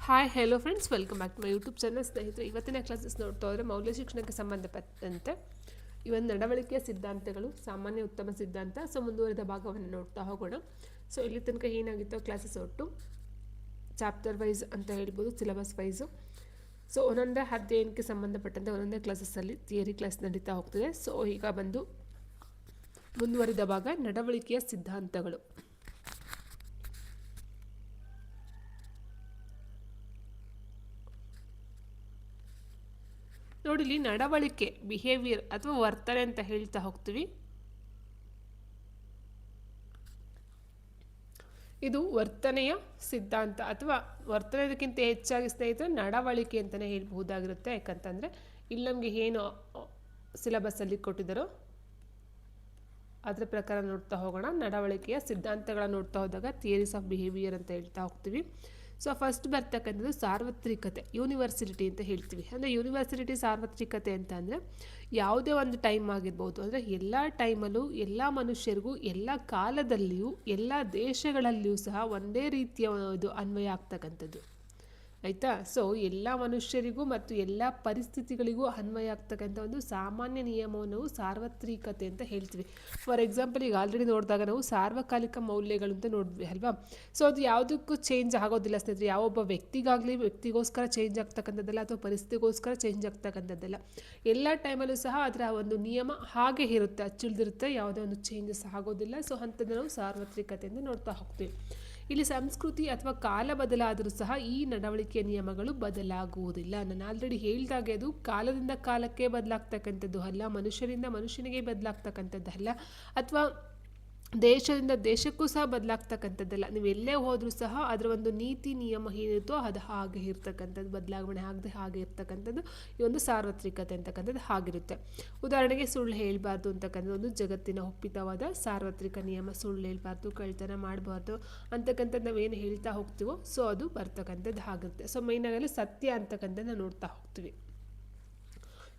Hi hello friends, welcome back to my YouTube channel. ಸ್ನೇಹಿತರೆ, ಇವತ್ತಿನ classes ನೋಡ್ತಾ ಹೋದರೆ ಮೌಲ್ಯ ಶಿಕ್ಷಣಕ್ಕೆ ಸಂಬಂಧಪಟ್ಟಂತೆ ಇವನ್ ನಡವಳಿಕೆಯ ಸಿದ್ಧಾಂತಗಳು, ಸಾಮಾನ್ಯ ಉತ್ತಮ ಸಿದ್ಧಾಂತ. ಸೊ ಮುಂದುವರಿದ ಭಾಗವನ್ನು ನೋಡ್ತಾ ಹೋಗೋಣ. ಸೊ ಇಲ್ಲಿ ತನಕ ಏನಾಗಿತ್ತು ಕ್ಲಾಸಸ್ ಒಟ್ಟು ಚಾಪ್ಟರ್ ವೈಸ್ ಅಂತ ಹೇಳ್ಬೋದು, ಸಿಲೆಬಸ್ ವೈಸು. ಸೊ ಒಂದೊಂದೇ ಅಧ್ಯಯನಕ್ಕೆ ಸಂಬಂಧಪಟ್ಟಂತೆ ಒಂದೊಂದೇ ಕ್ಲಾಸಸ್ಸಲ್ಲಿ ಥಿಯರಿ ಕ್ಲಾಸ್ ನಡೀತಾ ಹೋಗ್ತದೆ. ಸೊ ಈಗ ಬಂದು ಮುಂದುವರಿದ ಭಾಗ ನಡವಳಿಕೆಯ ಸಿದ್ಧಾಂತಗಳು. ನೋಡಿ, ಇಲ್ಲಿ ನಡವಳಿಕೆ, ಬಿಹೇವಿಯರ್ ಅಥವಾ ವರ್ತನೆ ಅಂತ ಹೇಳ್ತಾ ಹೋಗ್ತೀವಿ. ಇದು ವರ್ತನೆಯ ಸಿದ್ಧಾಂತ ಅಥವಾ ವರ್ತನೆದಕ್ಕಿಂತ ಹೆಚ್ಚಾಗಿ ಸ್ನೇಹಿತರೆ ನಡವಳಿಕೆ ಅಂತಲೇ ಹೇಳ್ಬಹುದಾಗಿರುತ್ತೆ. ಯಾಕಂತಂದರೆ ಇಲ್ಲಿ ನಮಗೆ ಏನು ಸಿಲೆಬಸ್ಸಲ್ಲಿ ಕೊಟ್ಟಿದ್ದಾರೋ ಅದರ ಪ್ರಕಾರ ನೋಡ್ತಾ ಹೋಗೋಣ. ನಡವಳಿಕೆಯ ಸಿದ್ಧಾಂತಗಳನ್ನು ನೋಡ್ತಾ ಹೋದಾಗ ಥಿಯರೀಸ್ ಆಫ್ ಬಿಹೇವಿಯರ್ ಅಂತ ಹೇಳ್ತಾ ಹೋಗ್ತೀವಿ. ಸೊ ಫಸ್ಟ್ ಬರ್ತಕ್ಕಂಥದ್ದು ಸಾರ್ವತ್ರಿಕತೆ, ಯೂನಿವರ್ಸಿಟಿ ಅಂತ ಹೇಳ್ತೀವಿ. ಅಂದರೆ ಯೂನಿವರ್ಸಿಟಿ ಸಾರ್ವತ್ರಿಕತೆ ಅಂತ ಅಂದರೆ ಯಾವುದೇ ಒಂದು ಟೈಮ್ ಆಗಿರ್ಬೋದು, ಅಂದರೆ ಎಲ್ಲ ಟೈಮಲ್ಲೂ ಎಲ್ಲ ಮನುಷ್ಯರಿಗೂ ಎಲ್ಲ ಕಾಲದಲ್ಲಿಯೂ ಎಲ್ಲ ದೇಶಗಳಲ್ಲಿಯೂ ಸಹ ಒಂದೇ ರೀತಿಯ ಇದು ಅನ್ವಯ ಆಗ್ತಕ್ಕಂಥದ್ದು, ಆಯಿತಾ. ಸೊ ಎಲ್ಲ ಮನುಷ್ಯರಿಗೂ ಮತ್ತು ಎಲ್ಲ ಪರಿಸ್ಥಿತಿಗಳಿಗೂ ಅನ್ವಯ ಆಗ್ತಕ್ಕಂಥ ಒಂದು ಸಾಮಾನ್ಯ ನಿಯಮವನ್ನು ನಾವು ಸಾರ್ವತ್ರಿಕತೆ ಅಂತ ಹೇಳ್ತೀವಿ. ಫಾರ್ ಎಕ್ಸಾಂಪಲ್, ಈಗ ಆಲ್ರೆಡಿ ನೋಡಿದಾಗ ನಾವು ಸಾರ್ವಕಾಲಿಕ ಮೌಲ್ಯಗಳು ಅಂತ ನೋಡಿದ್ವಿ ಅಲ್ವಾ. ಸೊ ಅದು ಯಾವುದಕ್ಕೂ ಚೇಂಜ್ ಆಗೋದಿಲ್ಲ ಸ್ನೇಹಿತರೆ. ಯಾವೊಬ್ಬ ವ್ಯಕ್ತಿಗೋಸ್ಕರ ಚೇಂಜ್ ಆಗ್ತಕ್ಕಂಥದ್ದಲ್ಲ ಅಥವಾ ಪರಿಸ್ಥಿತಿಗೋಸ್ಕರ ಚೇಂಜ್ ಆಗ್ತಕ್ಕಂಥದ್ದಲ್ಲ. ಎಲ್ಲ ಟೈಮಲ್ಲೂ ಸಹ ಅದರ ಒಂದು ನಿಯಮ ಹಾಗೆ ಇರುತ್ತೆ, ಅಚ್ಚುಳಿದಿರುತ್ತೆ, ಯಾವುದೇ ಒಂದು ಚೇಂಜಸ್ ಆಗೋದಿಲ್ಲ. ಸೊ ಅಂಥದ್ದು ನಾವು ಸಾರ್ವತ್ರಿಕತೆಯಿಂದ ನೋಡ್ತಾ ಹೋಗ್ತೀವಿ. ಇಲ್ಲಿ ಸಂಸ್ಕೃತಿ ಅಥವಾ ಕಾಲ ಬದಲಾದರೂ ಸಹ ಈ ನಡವಳಿಕೆಯ ನಿಯಮಗಳು ಬದಲಾಗುವುದಿಲ್ಲ. ನಾನು ಆಲ್ರೆಡಿ ಹೇಳಿದಾಗೆ ಅದು ಕಾಲದಿಂದ ಕಾಲಕ್ಕೆ ಬದಲಾಗ್ತಕ್ಕಂಥದ್ದು ಅಲ್ಲ, ಮನುಷ್ಯರಿಂದ ಮನುಷ್ಯನಿಗೆ ಬದಲಾಗ್ತಕ್ಕಂಥದ್ದಲ್ಲ, ಅಥವಾ ದೇಶದಿಂದ ದೇಶಕ್ಕೂ ಸಹ ಬದಲಾಗ್ತಕ್ಕಂಥದ್ದಲ್ಲ. ನೀವು ಎಲ್ಲೇ ಹೋದರೂ ಸಹ ಅದರ ಒಂದು ನೀತಿ ನಿಯಮ ಏನಿರುತ್ತೋ ಅದು ಹಾಗೆ ಇರ್ತಕ್ಕಂಥದ್ದು, ಬದಲಾವಣೆ ಆಗದೆ ಹಾಗೆ ಇರ್ತಕ್ಕಂಥದ್ದು ಈ ಒಂದು ಸಾರ್ವತ್ರಿಕತೆ ಅಂತಕ್ಕಂಥದ್ದು ಹಾಗಿರುತ್ತೆ. ಉದಾಹರಣೆಗೆ, ಸುಳ್ಳು ಹೇಳಬಾರ್ದು ಅಂತಕ್ಕಂಥದ್ದು ಒಂದು ಜಗತ್ತಿನ ಒಪ್ಪಿತವಾದ ಸಾರ್ವತ್ರಿಕ ನಿಯಮ. ಸುಳ್ಳು ಹೇಳಬಾರ್ದು, ಕಳ್ತನ ಮಾಡಬಾರ್ದು ಅಂತಕ್ಕಂಥದ್ದು ನಾವೇನು ಹೇಳ್ತಾ ಹೋಗ್ತೀವೋ ಸೊ ಅದು ಬರ್ತಕ್ಕಂಥದ್ದು ಆಗಿರುತ್ತೆ. ಸೊ ಮೈನಾಗಲ್ಲಿ ಸತ್ಯ ಅಂತಕ್ಕಂಥದ್ದು ನೋಡ್ತಾ ಹೋಗ್ತೀವಿ.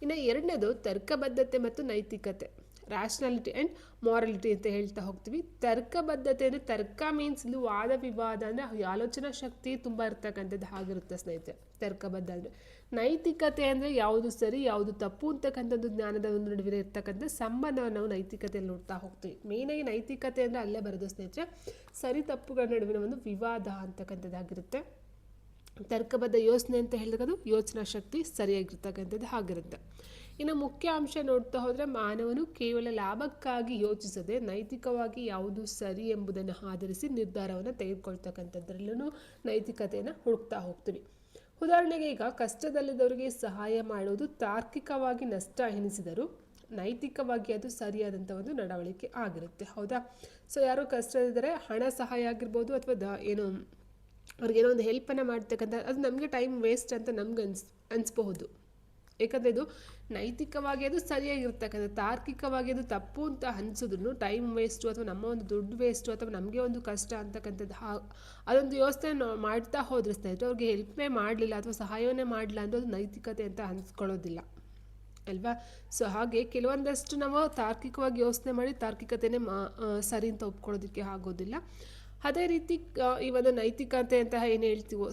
ಇನ್ನು ಎರಡನೇದು ತರ್ಕಬದ್ಧತೆ ಮತ್ತು ನೈತಿಕತೆ, ರ್ಯಾಷನಾಲಿಟಿ ಆ್ಯಂಡ್ ಮಾರಲಿಟಿ ಅಂತ ಹೇಳ್ತಾ ಹೋಗ್ತೀವಿ. ತರ್ಕಬದ್ಧತೆ ಅಂದರೆ ತರ್ಕ ಮೀನ್ಸ್ ಇದು ವಾದ ವಿವಾದ, ಅಂದರೆ ಆಲೋಚನಾ ಶಕ್ತಿ ತುಂಬ ಇರ್ತಕ್ಕಂಥದ್ದು ಆಗಿರುತ್ತೆ ಸ್ನೇಹಿತರೆ ತರ್ಕಬದ್ಧ ಅಂದರೆ. ನೈತಿಕತೆ ಅಂದರೆ ಯಾವುದು ಸರಿ ಯಾವುದು ತಪ್ಪು ಅಂತಕ್ಕಂಥದ್ದು ಜ್ಞಾನದ ಒಂದು ನಡುವೆ ಇರ್ತಕ್ಕಂಥ ಸಂಬಂಧವನ್ನು ನಾವು ನೈತಿಕತೆಯಲ್ಲಿ ನೋಡ್ತಾ ಹೋಗ್ತೀವಿ. ಮೇಯ್ನಾಗಿ ನೈತಿಕತೆ ಅಂದರೆ ಅಲ್ಲೇ ಬರೋದು ಸ್ನೇಹಿತರೆ, ಸರಿ ತಪ್ಪುಗಳ ನಡುವಿನ ಒಂದು ವಿವಾದ ಅಂತಕ್ಕಂಥದ್ದಾಗಿರುತ್ತೆ. ತರ್ಕಬದ್ಧ ಯೋಚನೆ ಅಂತ ಹೇಳಿದಾಗ ಅದು ಯೋಚನಾ ಶಕ್ತಿ ಸರಿಯಾಗಿರ್ತಕ್ಕಂಥದ್ದು ಆಗಿರುತ್ತೆ. ಇನ್ನು ಮುಖ್ಯ ಅಂಶ ನೋಡ್ತಾ ಹೋದರೆ, ಮಾನವನು ಕೇವಲ ಲಾಭಕ್ಕಾಗಿ ಯೋಚಿಸದೆ ನೈತಿಕವಾಗಿ ಯಾವುದು ಸರಿ ಎಂಬುದನ್ನು ಆಧರಿಸಿ ನಿರ್ಧಾರವನ್ನು ತೆಗೆದುಕೊಳ್ತಕ್ಕಂಥದ್ರಲ್ಲೂ ನೈತಿಕತೆಯನ್ನು ಹುಡುಕ್ತಾ ಹೋಗ್ತೀವಿ. ಉದಾಹರಣೆಗೆ, ಈಗ ಕಷ್ಟದಲ್ಲಿದ್ದವರಿಗೆ ಸಹಾಯ ಮಾಡುವುದು ತಾರ್ಕಿಕವಾಗಿ ನಷ್ಟ ಎನಿಸಿದರೂ ನೈತಿಕವಾಗಿ ಅದು ಸರಿಯಾದಂಥ ಒಂದು ನಡವಳಿಕೆ ಆಗಿರುತ್ತೆ, ಹೌದಾ. ಸೊ ಯಾರೋ ಕಷ್ಟದಿದ್ದರೆ ಹಣ ಸಹಾಯ ಆಗಿರ್ಬೋದು ಅಥವಾ ಅವ್ರಿಗೇನೋ ಒಂದು ಹೆಲ್ಪನ್ನು ಮಾಡ್ತಕ್ಕಂಥ ಅದು ನಮಗೆ ಟೈಮ್ ವೇಸ್ಟ್ ಅಂತ ನಮ್ಗೆ ಅನಿಸ್ಬಹುದು. ಏಕೆಂದರೆ ಇದು ನೈತಿಕವಾಗಿ ಅದು ಸರಿಯಾಗಿರ್ತಕ್ಕಂಥ, ತಾರ್ಕಿಕವಾಗಿ ಅದು ತಪ್ಪು ಅಂತ ಅನಿಸಿದ್ರು ಟೈಮ್ ವೇಸ್ಟು ಅಥವಾ ನಮ್ಮ ಒಂದು ದುಡ್ಡು ವೇಸ್ಟು ಅಥವಾ ನಮಗೆ ಒಂದು ಕಷ್ಟ ಅಂತಕ್ಕಂಥದ್ದು ಅದೊಂದು ಯೋಚನೆ ಮಾಡ್ತಾ ಹೋದ್ರೆ ಸ್ನೇಹಿತರೆ ಅವ್ರಿಗೆ ಹೆಲ್ಪೇ ಮಾಡಲಿಲ್ಲ ಅಥವಾ ಸಹಾಯವನ್ನೇ ಮಾಡಲಿಲ್ಲ ಅಂದರೆ ಅದು ನೈತಿಕತೆ ಅಂತ ಅನಿಸ್ಕೊಳ್ಳೋದಿಲ್ಲ ಅಲ್ವಾ. ಸೊ ಹಾಗೆ ಕೆಲವೊಂದಷ್ಟು ನಾವು ತಾರ್ಕಿಕವಾಗಿ ಯೋಚನೆ ಮಾಡಿ ತಾರ್ಕಿಕತೆಯೇ ಸರಿ ಅಂತ ಒಪ್ಕೊಳ್ಳೋದಕ್ಕೆ ಆಗೋದಿಲ್ಲ. ಅದೇ ರೀತಿ ಈ ಒಂದು ನೈತಿಕತೆ ಅಂತ ಏನು ಹೇಳ್ತೀವೋ,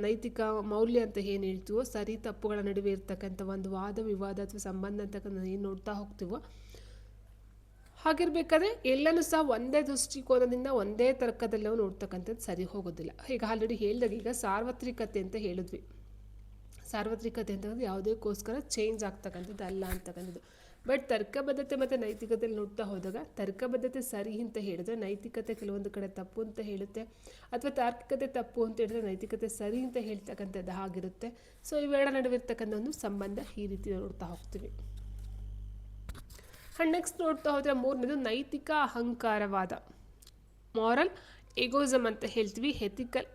ನೈತಿಕ ಮೌಲ್ಯ ಅಂತ ಏನು ಹೇಳ್ತೀವೋ, ಸರಿ ತಪ್ಪುಗಳ ನಡುವೆ ಇರ್ತಕ್ಕಂಥ ಒಂದು ವಾದ ವಿವಾದ ಅಥವಾ ಸಂಬಂಧ ಅಂತಕ್ಕಂಥ ಏನು ನೋಡ್ತಾ ಹೋಗ್ತೀವೋ ಹಾಗಿರ್ಬೇಕಾದ್ರೆ ಎಲ್ಲನೂ ಸಹ ಒಂದೇ ದೃಷ್ಟಿಕೋನದಿಂದ ಒಂದೇ ತರ್ಕದಲ್ಲಿ ನಾವು ನೋಡ್ತಕ್ಕಂಥದ್ದು ಸರಿ ಹೋಗೋದಿಲ್ಲ. ಈಗ ಆಲ್ರೆಡಿ ಹೇಳಿದಾಗ ಈಗ ಸಾರ್ವತ್ರಿಕತೆ ಅಂತ ಹೇಳಿದ್ವಿ. ಸಾರ್ವತ್ರಿಕತೆ ಅಂತಂದ್ರೆ ಯಾವುದಕ್ಕೋಸ್ಕರ ಚೇಂಜ್ ಆಗ್ತಕ್ಕಂಥದ್ದು ಅಲ್ಲ ಅಂತಕ್ಕಂಥದ್ದು. ಬಟ್ ತರ್ಕಬದ್ಧತೆ ಮತ್ತು ನೈತಿಕತೆಯಲ್ಲಿ ನೋಡ್ತಾ ಹೋದಾಗ ತರ್ಕಬದ್ಧತೆ ಸರಿ ಅಂತ ಹೇಳಿದ್ರೆ ನೈತಿಕತೆ ಕೆಲವೊಂದು ಕಡೆ ತಪ್ಪು ಅಂತ ಹೇಳುತ್ತೆ, ಅಥವಾ ತಾರ್ಕಿಕತೆ ತಪ್ಪು ಅಂತ ಹೇಳಿದ್ರೆ ನೈತಿಕತೆ ಸರಿ ಅಂತ ಹೇಳ್ತಕ್ಕಂಥದ್ದು ಆಗಿರುತ್ತೆ. ಸೊ ಇವೆರಡ ನಡುವೆ ಇರ್ತಕ್ಕಂಥ ಒಂದು ಸಂಬಂಧ ಈ ರೀತಿ ನೋಡ್ತಾ ಹೋಗ್ತೀವಿ. ಆ್ಯಂಡ್ ನೆಕ್ಸ್ಟ್ ನೋಡ್ತಾ ಹೋದರೆ ಮೂರನೇದು ನೈತಿಕ ಅಹಂಕಾರವಾದ, ಮಾರಲ್ ಎಗೋಯಿಸಮ್ ಅಂತ ಹೇಳ್ತೀವಿ. ಎಥಿಕಲ್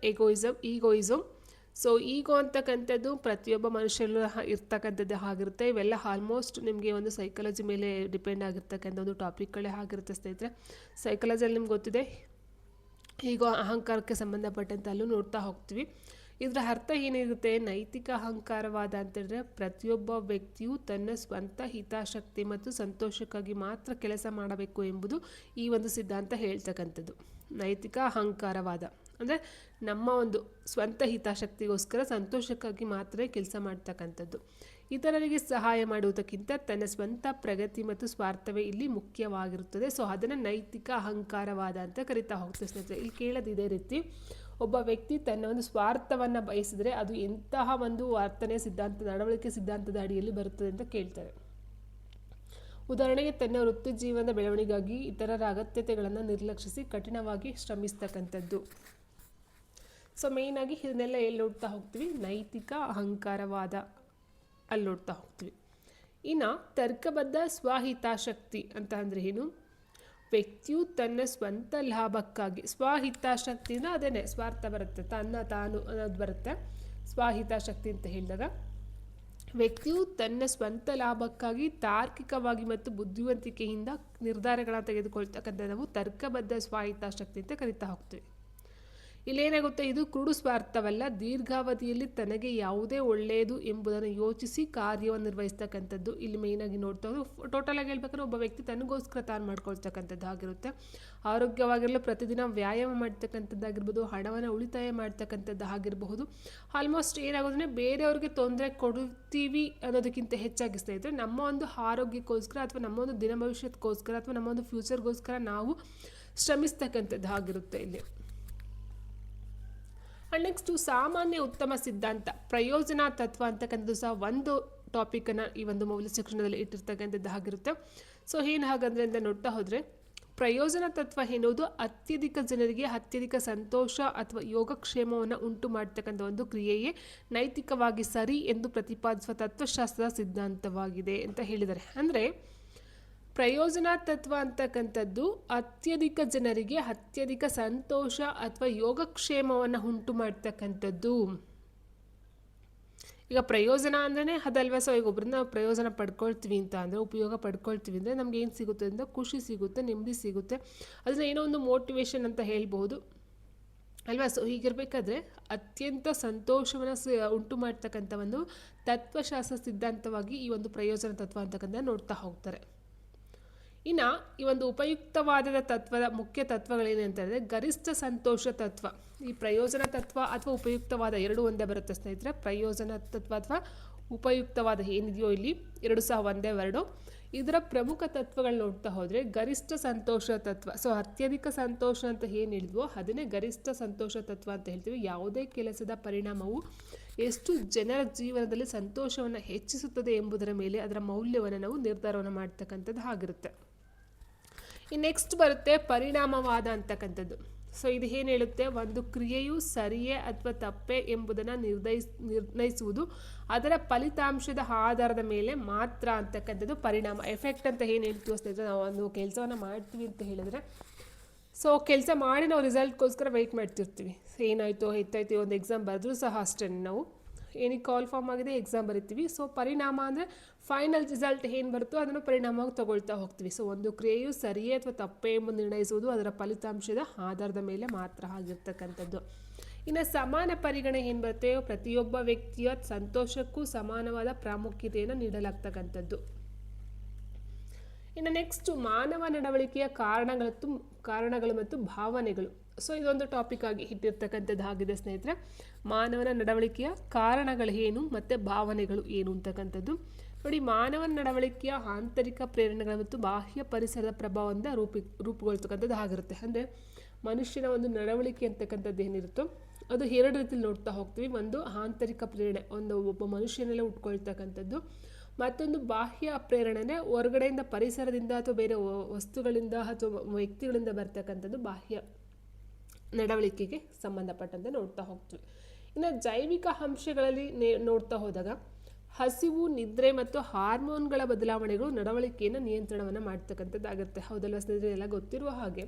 ಈಗೋಯಿಸಮ್. ಸೊ ಈಗೋ ಅಂತಕ್ಕಂಥದ್ದು ಪ್ರತಿಯೊಬ್ಬ ಮನುಷ್ಯರಲ್ಲೂ ಇರ್ತಕ್ಕಂಥದ್ದು ಆಗಿರುತ್ತೆ. ಇವೆಲ್ಲ ಆಲ್ಮೋಸ್ಟ್ ನಿಮಗೆ ಒಂದು ಸೈಕಾಲಜಿ ಮೇಲೆ ಡಿಪೆಂಡ್ ಆಗಿರ್ತಕ್ಕಂಥ ಒಂದು ಟಾಪಿಕ್ಗಳೇ ಆಗಿರುತ್ತೆ ಸ್ನೇಹಿತರೆ. ಸೈಕಾಲಜಿಯಲ್ಲಿ ನಿಮ್ಗೆ ಗೊತ್ತಿದೆ, ಈಗೋ ಅಹಂಕಾರಕ್ಕೆ ಸಂಬಂಧಪಟ್ಟಂತೆ ಅಲ್ಲೂ ನೋಡ್ತಾ ಹೋಗ್ತೀವಿ. ಇದರ ಅರ್ಥ ಏನಿರುತ್ತೆ, ನೈತಿಕ ಅಹಂಕಾರವಾದ ಅಂತಂದರೆ ಪ್ರತಿಯೊಬ್ಬ ವ್ಯಕ್ತಿಯು ತನ್ನ ಸ್ವಂತ ಹಿತಾಸಕ್ತಿ ಮತ್ತು ಸಂತೋಷಕ್ಕಾಗಿ ಮಾತ್ರ ಕೆಲಸ ಮಾಡಬೇಕು ಎಂಬುದು ಈ ಒಂದು ಸಿದ್ಧಾಂತ ಹೇಳ್ತಕ್ಕಂಥದ್ದು. ನೈತಿಕ ಅಹಂಕಾರವಾದ ಅಂದರೆ ನಮ್ಮ ಒಂದು ಸ್ವಂತ ಹಿತಾಸಕ್ತಿಗೋಸ್ಕರ ಸಂತೋಷಕ್ಕಾಗಿ ಮಾತ್ರ ಕೆಲಸ ಮಾಡ್ತಕ್ಕಂಥದ್ದು. ಇತರರಿಗೆ ಸಹಾಯ ಮಾಡುವುದಕ್ಕಿಂತ ತನ್ನ ಸ್ವಂತ ಪ್ರಗತಿ ಮತ್ತು ಸ್ವಾರ್ಥವೇ ಇಲ್ಲಿ ಮುಖ್ಯವಾಗಿರುತ್ತದೆ. ಸೊ ಅದನ್ನು ನೈತಿಕ ಅಹಂಕಾರವಾದ ಅಂತ ಕರಿತಾ ಹೋಗ್ತದೆ ಸ್ನೇಹಿತರೆ. ಇಲ್ಲಿ ಕೇಳೋದು ಇದೇ ರೀತಿ, ಒಬ್ಬ ವ್ಯಕ್ತಿ ತನ್ನ ಒಂದು ಸ್ವಾರ್ಥವನ್ನು ಬಯಸಿದರೆ ಅದು ಎಂತಹ ಒಂದು ವರ್ತನೆ ಸಿದ್ಧಾಂತ, ನಡವಳಿಕೆ ಸಿದ್ಧಾಂತದ ಅಡಿಯಲ್ಲಿ ಬರುತ್ತದೆ ಅಂತ ಕೇಳ್ತಾರೆ. ಉದಾಹರಣೆಗೆ ತನ್ನ ವೃತ್ತಿ ಜೀವನದ ಬೆಳವಣಿಗೆಗಾಗಿ ಇತರರ ಅಗತ್ಯತೆಗಳನ್ನು ನಿರ್ಲಕ್ಷಿಸಿ ಕಠಿಣವಾಗಿ ಶ್ರಮಿಸ್ತಕ್ಕಂಥದ್ದು. ಸೊ ಮೇಯ್ನಾಗಿ ಇದನ್ನೆಲ್ಲ ಎಲ್ಲಿ ನೋಡ್ತಾ ಹೋಗ್ತೀವಿ, ನೈತಿಕ ಅಹಂಕಾರವಾದ ಅಲ್ಲಿ ನೋಡ್ತಾ ಹೋಗ್ತೀವಿ. ಇನ್ನು ತರ್ಕಬದ್ಧ ಸ್ವಹಿತಾಸಕ್ತಿ ಅಂತ ಅಂದರೆ ಏನು? ವ್ಯಕ್ತಿಯು ತನ್ನ ಸ್ವಂತ ಲಾಭಕ್ಕಾಗಿ, ಸ್ವಹಿತಾಸಕ್ತಿಯಿಂದ ಅದೇನೆ ಸ್ವಾರ್ಥ ಬರುತ್ತೆ, ತಾನು ಅನ್ನೋದು ಬರುತ್ತೆ. ಸ್ವಹಿತಾಸಕ್ತಿ ಅಂತ ಹೇಳಿದಾಗ ವ್ಯಕ್ತಿಯು ತನ್ನ ಸ್ವಂತ ಲಾಭಕ್ಕಾಗಿ ತಾರ್ಕಿಕವಾಗಿ ಮತ್ತು ಬುದ್ಧಿವಂತಿಕೆಯಿಂದ ನಿರ್ಧಾರಗಳನ್ನು ತೆಗೆದುಕೊಳ್ತಕ್ಕಂಥ ನಾವು ತರ್ಕಬದ್ಧ ಸ್ವಹಿತಾಸಕ್ತಿ ಅಂತ ಕರಿತಾ ಹೋಗ್ತೀವಿ. ಇಲ್ಲೇನಾಗುತ್ತೆ, ಇದು ಕುರುಡು ಸ್ವಾರ್ಥವಲ್ಲ, ದೀರ್ಘಾವಧಿಯಲ್ಲಿ ತನಗೆ ಯಾವುದೇ ಒಳ್ಳೆಯದು ಎಂಬುದನ್ನು ಯೋಚಿಸಿ ಕಾರ್ಯವನ್ನು ನಿರ್ವಹಿಸ್ತಕ್ಕಂಥದ್ದು. ಇಲ್ಲಿ ಮೇಯ್ನಾಗಿ ನೋಡ್ತಾ ಹೋದ್ರೆ ಟೋಟಲಾಗಿ ಹೇಳ್ಬೇಕಾದ್ರೆ ಒಬ್ಬ ವ್ಯಕ್ತಿ ತನಗೋಸ್ಕರ ತಾನು ಮಾಡ್ಕೊಳ್ತಕ್ಕಂಥದ್ದು ಆಗಿರುತ್ತೆ. ಆರೋಗ್ಯವಾಗಿರಲು ಪ್ರತಿದಿನ ವ್ಯಾಯಾಮ ಮಾಡ್ತಕ್ಕಂಥದ್ದಾಗಿರ್ಬೋದು, ಹಣವನ್ನು ಉಳಿತಾಯ ಮಾಡ್ತಕ್ಕಂಥದ್ದು ಆಗಿರಬಹುದು. ಆಲ್ಮೋಸ್ಟ್ ಏನಾಗೋದ್ರೆ ಬೇರೆಯವ್ರಿಗೆ ತೊಂದರೆ ಕೊಡ್ತೀವಿ ಅನ್ನೋದಕ್ಕಿಂತ ಹೆಚ್ಚಾಗಿ ಸ್ನೇಹಿತರೆ ನಮ್ಮ ಒಂದು ಆರೋಗ್ಯಕ್ಕೋಸ್ಕರ ಅಥವಾ ನಮ್ಮ ಒಂದು ದಿನ ಭವಿಷ್ಯಕ್ಕೋಸ್ಕರ ಅಥವಾ ನಮ್ಮ ಒಂದು ಫ್ಯೂಚರ್ಗೋಸ್ಕರ ನಾವು ಶ್ರಮಿಸ್ತಕ್ಕಂಥದ್ದು ಆಗಿರುತ್ತೆ ಇಲ್ಲಿ. ನೆಕ್ಸ್ಟು ಸಾಮಾನ್ಯ ಉತ್ತಮ ಸಿದ್ಧಾಂತ, ಪ್ರಯೋಜನ ತತ್ವ ಅಂತಕ್ಕಂಥದ್ದು ಸಹ ಒಂದು ಟಾಪಿಕನ್ನು ಈ ಒಂದು ಮೌಲ್ಯ ಶಿಕ್ಷಣದಲ್ಲಿ ಇಟ್ಟಿರ್ತಕ್ಕಂಥದ್ದು ಆಗಿರುತ್ತೆ. ಸೊ ಏನು ಹಾಗಂದ್ರೆ ಅಂತ ನೋಡ್ತಾ ಹೋದರೆ, ಪ್ರಯೋಜನ ತತ್ವ ಎನ್ನುವುದು ಅತ್ಯಧಿಕ ಜನರಿಗೆ ಅತ್ಯಧಿಕ ಸಂತೋಷ ಅಥವಾ ಯೋಗಕ್ಷೇಮವನ್ನು ಉಂಟು ಮಾಡ್ತಕ್ಕಂಥ ಒಂದು ಕ್ರಿಯೆಯೇ ನೈತಿಕವಾಗಿ ಸರಿ ಎಂದು ಪ್ರತಿಪಾದಿಸುವ ತತ್ವಶಾಸ್ತ್ರದ ಸಿದ್ಧಾಂತವಾಗಿದೆ ಅಂತ ಹೇಳಿದ್ದಾರೆ. ಅಂದರೆ ಪ್ರಯೋಜನ ತತ್ವ ಅಂತಕ್ಕಂಥದ್ದು ಅತ್ಯಧಿಕ ಜನರಿಗೆ ಅತ್ಯಧಿಕ ಸಂತೋಷ ಅಥವಾ ಯೋಗಕ್ಷೇಮವನ್ನು ಉಂಟು ಮಾಡ್ತಕ್ಕಂಥದ್ದು. ಈಗ ಪ್ರಯೋಜನ ಅಂದ್ರೆ ಅದಲ್ವಾ, ಸೊ ಈಗ ಒಬ್ಬರನ್ನ ಪ್ರಯೋಜನ ಪಡ್ಕೊಳ್ತೀವಿ ಅಂತ ಅಂದರೆ, ಉಪಯೋಗ ಪಡ್ಕೊಳ್ತೀವಿ ಅಂದರೆ ನಮ್ಗೆ ಏನು ಸಿಗುತ್ತೆ ಅಂದರೆ ಖುಷಿ ಸಿಗುತ್ತೆ, ನೆಮ್ಮದಿ ಸಿಗುತ್ತೆ, ಅದನ್ನ ಏನೋ ಒಂದು ಮೋಟಿವೇಶನ್ ಅಂತ ಹೇಳ್ಬೋದು ಅಲ್ವಾ. ಸೊ ಹೀಗಿರಬೇಕಾದ್ರೆ ಅತ್ಯಂತ ಸಂತೋಷವನ್ನು ಉಂಟು ಮಾಡ್ತಕ್ಕಂಥ ಒಂದು ತತ್ವಶಾಸ್ತ್ರ ಸಿದ್ಧಾಂತವಾಗಿ ಈ ಒಂದು ಪ್ರಯೋಜನ ತತ್ವ ಅಂತಕ್ಕಂಥ ನೋಡ್ತಾ ಹೋಗ್ತಾರೆ. ಇನ್ನು ಈ ಒಂದು ಉಪಯುಕ್ತವಾದದ ತತ್ವದ ಮುಖ್ಯ ತತ್ವಗಳೇನು ಅಂತಂದರೆ ಗರಿಷ್ಠ ಸಂತೋಷ ತತ್ವ. ಈ ಪ್ರಯೋಜನ ತತ್ವ ಅಥವಾ ಉಪಯುಕ್ತವಾದ ಎರಡು ಒಂದೇ ಬರುತ್ತೆ ಸ್ನೇಹಿತರೆ. ಪ್ರಯೋಜನ ತತ್ವ ಅಥವಾ ಉಪಯುಕ್ತವಾದ ಏನಿದೆಯೋ ಇಲ್ಲಿ ಎರಡು ಸಹ ಒಂದೇ ವರ್ಡು. ಇದರ ಪ್ರಮುಖ ತತ್ವಗಳು ನೋಡ್ತಾ ಹೋದರೆ ಗರಿಷ್ಠ ಸಂತೋಷ ತತ್ವ. ಸೊ ಅತ್ಯಧಿಕ ಸಂತೋಷ ಅಂತ ಏನು ಹೇಳಿದ್ವೋ ಅದನ್ನೇ ಗರಿಷ್ಠ ಸಂತೋಷ ತತ್ವ ಅಂತ ಹೇಳ್ತೀವಿ. ಯಾವುದೇ ಕೆಲಸದ ಪರಿಣಾಮವು ಎಷ್ಟು ಜನರ ಜೀವನದಲ್ಲಿ ಸಂತೋಷವನ್ನು ಹೆಚ್ಚಿಸುತ್ತದೆ ಎಂಬುದರ ಮೇಲೆ ಅದರ ಮೌಲ್ಯವನ್ನು ನಾವು ನಿರ್ಧಾರವನ್ನು ಮಾಡ್ತಕ್ಕಂಥದ್ದು ಆಗಿರುತ್ತೆ. ಈ ನೆಕ್ಸ್ಟ್ ಬರುತ್ತೆ ಪರಿಣಾಮವಾದ ಅಂತಕ್ಕಂಥದ್ದು. ಸೊ ಇದು ಏನು ಹೇಳುತ್ತೆ, ಒಂದು ಕ್ರಿಯೆಯು ಸರಿಯೇ ಅಥವಾ ತಪ್ಪೇ ಎಂಬುದನ್ನು ನಿರ್ಣಯಿಸುವುದು ಅದರ ಫಲಿತಾಂಶದ ಆಧಾರದ ಮೇಲೆ ಮಾತ್ರ ಅಂತಕ್ಕಂಥದ್ದು ಪರಿಣಾಮ. ಎಫೆಕ್ಟ್ ಅಂತ ಏನು ಹೇಳ್ತೀವಿ ಸ್ನೇಹಿತರೆ, ನಾವು ಒಂದು ಕೆಲಸವನ್ನು ಮಾಡ್ತೀವಿ ಅಂತ ಹೇಳಿದ್ರೆ, ಸೊ ಕೆಲಸ ಮಾಡಿ ನಾವು ರಿಸಲ್ಟ್ಗೋಸ್ಕರ ವೆಯ್ಟ್ ಮಾಡ್ತಿರ್ತೀವಿ. ಏನಾಯಿತು ಎತ್ತಾಯ್ತು, ಒಂದು ಎಕ್ಸಾಮ್ ಬರೆದ್ರೂ ಸಹ ಅಷ್ಟೇ, ನಾವು ಏನಕ್ಕೆ ಕಾಲ್ ಫಾರ್ಮ್ ಆಗಿದೆ ಎಕ್ಸಾಮ್ ಬರಿತೀವಿ. ಸೊ ಪರಿಣಾಮ ಅಂದರೆ ಫೈನಲ್ ರಿಸಲ್ಟ್ ಏನು ಬರುತ್ತೋ ಅದನ್ನು ಪರಿಣಾಮವಾಗಿ ತಗೊಳ್ತಾ ಹೋಗ್ತೀವಿ. ಸೊ ಒಂದು ಕ್ರಿಯೆಯು ಸರಿಯೇ ಅಥವಾ ತಪ್ಪೇ ಎಂಬುದು ನಿರ್ಣಯಿಸುವುದು ಅದರ ಫಲಿತಾಂಶದ ಆಧಾರದ ಮೇಲೆ ಮಾತ್ರ ಆಗಿರ್ತಕ್ಕಂಥದ್ದು. ಇನ್ನು ಸಮಾನ ಪರಿಗಣನೆ ಏನು ಬರುತ್ತೆ, ಪ್ರತಿಯೊಬ್ಬ ವ್ಯಕ್ತಿಯ ಸಂತೋಷಕ್ಕೂ ಸಮಾನವಾದ ಪ್ರಾಮುಖ್ಯತೆಯನ್ನು ನೀಡಲಾಗ್ತಕ್ಕಂಥದ್ದು. ಇನ್ನು ನೆಕ್ಸ್ಟ್ ಮಾನವ ನಡವಳಿಕೆಯ ಕಾರಣಗಳು ಮತ್ತು ಭಾವನೆಗಳು. ಸೊ ಇದೊಂದು ಟಾಪಿಕ್ ಆಗಿ ಇಟ್ಟಿರ್ತಕ್ಕಂಥದ್ದು ಆಗಿದೆ ಸ್ನೇಹಿತರೆ. ಮಾನವನ ನಡವಳಿಕೆಯ ಕಾರಣಗಳು ಏನು ಮತ್ತು ಭಾವನೆಗಳು ಏನು ಅಂತಕ್ಕಂಥದ್ದು ನೋಡಿ. ಮಾನವನ ನಡವಳಿಕೆಯ ಆಂತರಿಕ ಪ್ರೇರಣೆಗಳು ಮತ್ತು ಬಾಹ್ಯ ಪರಿಸರದ ಪ್ರಭಾವದಿಂದ ರೂಪುಗೊಳ್ತಕ್ಕಂಥದ್ದು ಆಗಿರುತ್ತೆ. ಅಂದರೆ ಮನುಷ್ಯನ ಒಂದು ನಡವಳಿಕೆ ಅಂತಕ್ಕಂಥದ್ದು ಏನಿರುತ್ತೋ ಅದು ಎರಡು ರೀತಿಯಲ್ಲಿ ನೋಡ್ತಾ ಹೋಗ್ತೀವಿ. ಒಂದು ಆಂತರಿಕ ಪ್ರೇರಣೆ, ಒಬ್ಬ ಮನುಷ್ಯನೆಲ್ಲ ಉಟ್ಕೊಳ್ತಕ್ಕಂಥದ್ದು. ಮತ್ತೊಂದು ಬಾಹ್ಯ ಪ್ರೇರಣೆ, ಹೊರಗಡೆಯಿಂದ ಪರಿಸರದಿಂದ ಅಥವಾ ಬೇರೆ ವಸ್ತುಗಳಿಂದ ಅಥವಾ ವ್ಯಕ್ತಿಗಳಿಂದ ಬರ್ತಕ್ಕಂಥದ್ದು ಬಾಹ್ಯ ನಡವಳಿಕೆಗೆ ಸಂಬಂಧಪಟ್ಟಂತೆ ನೋಡ್ತಾ ಹೋಗ್ತೀವಿ. ಇನ್ನು ಜೈವಿಕ ಅಂಶಗಳಲ್ಲಿ ನೋಡ್ತಾ ಹೋದಾಗ ಹಸಿವು, ನಿದ್ರೆ ಮತ್ತು ಹಾರ್ಮೋನ್ಗಳ ಬದಲಾವಣೆಗಳು ನಡವಳಿಕೆಯನ್ನು ನಿಯಂತ್ರಣವನ್ನು ಮಾಡ್ತಕ್ಕಂಥದ್ದಾಗುತ್ತೆ. ಹೌದಲ್ವ ಸ್ನೇಹಿತರೆ, ಎಲ್ಲ ಗೊತ್ತಿರುವ ಹಾಗೆ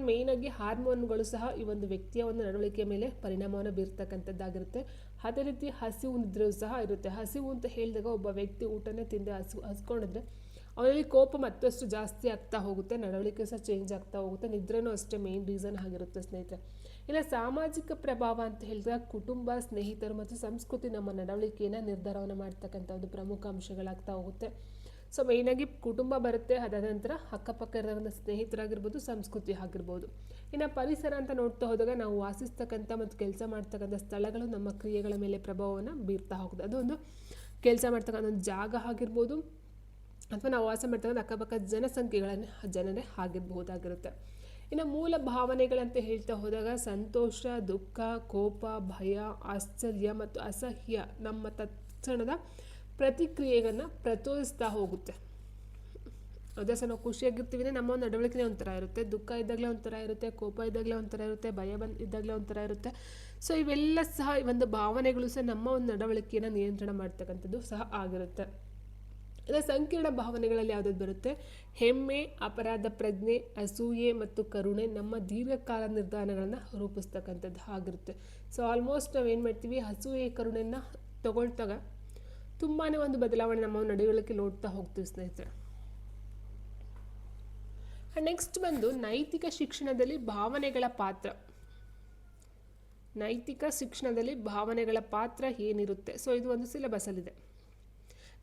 ಮೇಯ್ನಾಗಿ ಹಾರ್ಮೋನ್ಗಳು ಸಹ ಈ ಒಂದು ವ್ಯಕ್ತಿಯ ಒಂದು ನಡವಳಿಕೆಯ ಮೇಲೆ ಪರಿಣಾಮವನ್ನು ಬೀರ್ತಕ್ಕಂಥದ್ದಾಗಿರುತ್ತೆ. ಅದೇ ರೀತಿ ಹಸಿವು, ನಿದ್ರೆಯೂ ಸಹ ಇರುತ್ತೆ. ಹಸಿವು ಅಂತ ಹೇಳಿದಾಗ ಒಬ್ಬ ವ್ಯಕ್ತಿ ಊಟನೇ ತಿಂದು ಹಸ್ಕೊಂಡಿದ್ರೆ ಅವರಲ್ಲಿ ಕೋಪ ಮತ್ತಷ್ಟು ಜಾಸ್ತಿ ಆಗ್ತಾ ಹೋಗುತ್ತೆ, ನಡವಳಿಕೆ ಸಹ ಚೇಂಜ್ ಆಗ್ತಾ ಹೋಗುತ್ತೆ. ನಿದ್ರೆನೂ ಅಷ್ಟೇ ಮೇನ್ ರೀಸನ್ ಆಗಿರುತ್ತೆ ಸ್ನೇಹಿತರೆ. ಇಲ್ಲ ಸಾಮಾಜಿಕ ಪ್ರಭಾವ ಅಂತ ಹೇಳಿದಾಗ ಕುಟುಂಬ, ಸ್ನೇಹಿತರು ಮತ್ತು ಸಂಸ್ಕೃತಿ ನಮ್ಮ ನಡವಳಿಕೆಯನ್ನು ನಿರ್ಧಾರವನ್ನು ಮಾಡ್ತಕ್ಕಂಥ ಒಂದು ಪ್ರಮುಖ ಅಂಶಗಳಾಗ್ತಾ ಹೋಗುತ್ತೆ. ಸೊ ಮೇಯ್ನಾಗಿ ಕುಟುಂಬ ಬರುತ್ತೆ, ಅದಾದ ನಂತರ ಅಕ್ಕಪಕ್ಕ ಇರೋಂಥ ಸ್ನೇಹಿತರಾಗಿರ್ಬೋದು, ಸಂಸ್ಕೃತಿ ಆಗಿರ್ಬೋದು. ಇನ್ನು ಪರಿಸರ ಅಂತ ನೋಡ್ತಾ ಹೋದಾಗ ನಾವು ವಾಸಿಸ್ತಕ್ಕಂಥ ಮತ್ತು ಕೆಲಸ ಮಾಡ್ತಕ್ಕಂಥ ಸ್ಥಳಗಳು ನಮ್ಮ ಕ್ರಿಯೆಗಳ ಮೇಲೆ ಪ್ರಭಾವವನ್ನು ಬೀರ್ತಾ ಹೋಗುತ್ತೆ. ಅದೊಂದು ಕೆಲಸ ಮಾಡ್ತಕ್ಕಂಥ ಒಂದು ಜಾಗ ಆಗಿರ್ಬೋದು, ಅಥವಾ ನಾವು ವಾಸ ಮಾಡ್ತಕ್ಕಂಥ ಅಕ್ಕಪಕ್ಕ ಜನರೇ ಆಗಿರಬಹುದಾಗಿರುತ್ತೆ. ಇನ್ನು ಮೂಲ ಭಾವನೆಗಳಂತ ಹೇಳ್ತಾ ಹೋದಾಗ ಸಂತೋಷ, ದುಃಖ, ಕೋಪ, ಭಯ, ಆಶ್ಚರ್ಯ ಮತ್ತು ಅಸಹ್ಯ ನಮ್ಮ ತಕ್ಷಣದ ಪ್ರತಿಕ್ರಿಯೆಗಳನ್ನು ಪ್ರಚೋದಿಸ್ತಾ ಹೋಗುತ್ತೆ. ಅದೇ ಸಹ ನಾವು ಖುಷಿಯಾಗಿರ್ತೀವಿ, ನಮ್ಮ ಒಂದು ನಡವಳಿಕೆ ಒಂಥರ ಇರುತ್ತೆ, ದುಃಖ ಇದ್ದಾಗಲೇ ಒಂಥರ ಇರುತ್ತೆ, ಕೋಪ ಇದ್ದಾಗಲೇ ಒಂಥರ ಇರುತ್ತೆ, ಭಯ ಇದ್ದಾಗಲೇ ಒಂಥರ ಇರುತ್ತೆ. ಸೊ ಇವೆಲ್ಲ ಸಹ ಒಂದು ಭಾವನೆಗಳು ಸಹ ನಮ್ಮ ಒಂದು ನಡವಳಿಕೆಯನ್ನು ನಿಯಂತ್ರಣ ಮಾಡ್ತಕ್ಕಂಥದ್ದು ಸಹ ಆಗಿರುತ್ತೆ. ಇದರ ಸಂಕೀರ್ಣ ಭಾವನೆಗಳಲ್ಲಿ ಯಾವುದಾದ್ರು ಬರುತ್ತೆ, ಹೆಮ್ಮೆ, ಅಪರಾಧ ಪ್ರಜ್ಞೆ, ಅಸೂಯೆ ಮತ್ತು ಕರುಣೆ ನಮ್ಮ ದೀರ್ಘಕಾಲ ನಿರ್ಧಾರಗಳನ್ನು ರೂಪಿಸ್ತಕ್ಕಂಥದ್ದು ಆಗಿರುತ್ತೆ. ಸೊ ಆಲ್ಮೋಸ್ಟ್ ನಾವೇನು ಮಾಡ್ತೀವಿ, ಅಸೂಯೆ ಕರುಣೆಯನ್ನು ತಗೊಳ್ತಾಗ ತುಂಬಾ ಒಂದು ಬದಲಾವಣೆ ನಮ್ಮ ನಡವಳಿಕೆ ನೋಡ್ತಾ ಹೋಗ್ತೀವಿ ಸ್ನೇಹಿತರೆ. ನೆಕ್ಸ್ಟ್ ಬಂದು ನೈತಿಕ ಶಿಕ್ಷಣದಲ್ಲಿ ಭಾವನೆಗಳ ಪಾತ್ರ. ನೈತಿಕ ಶಿಕ್ಷಣದಲ್ಲಿ ಭಾವನೆಗಳ ಪಾತ್ರ ಏನಿರುತ್ತೆ? ಸೊ ಇದು ಒಂದು ಸಿಲೆಬಸಲ್ಲಿದೆ.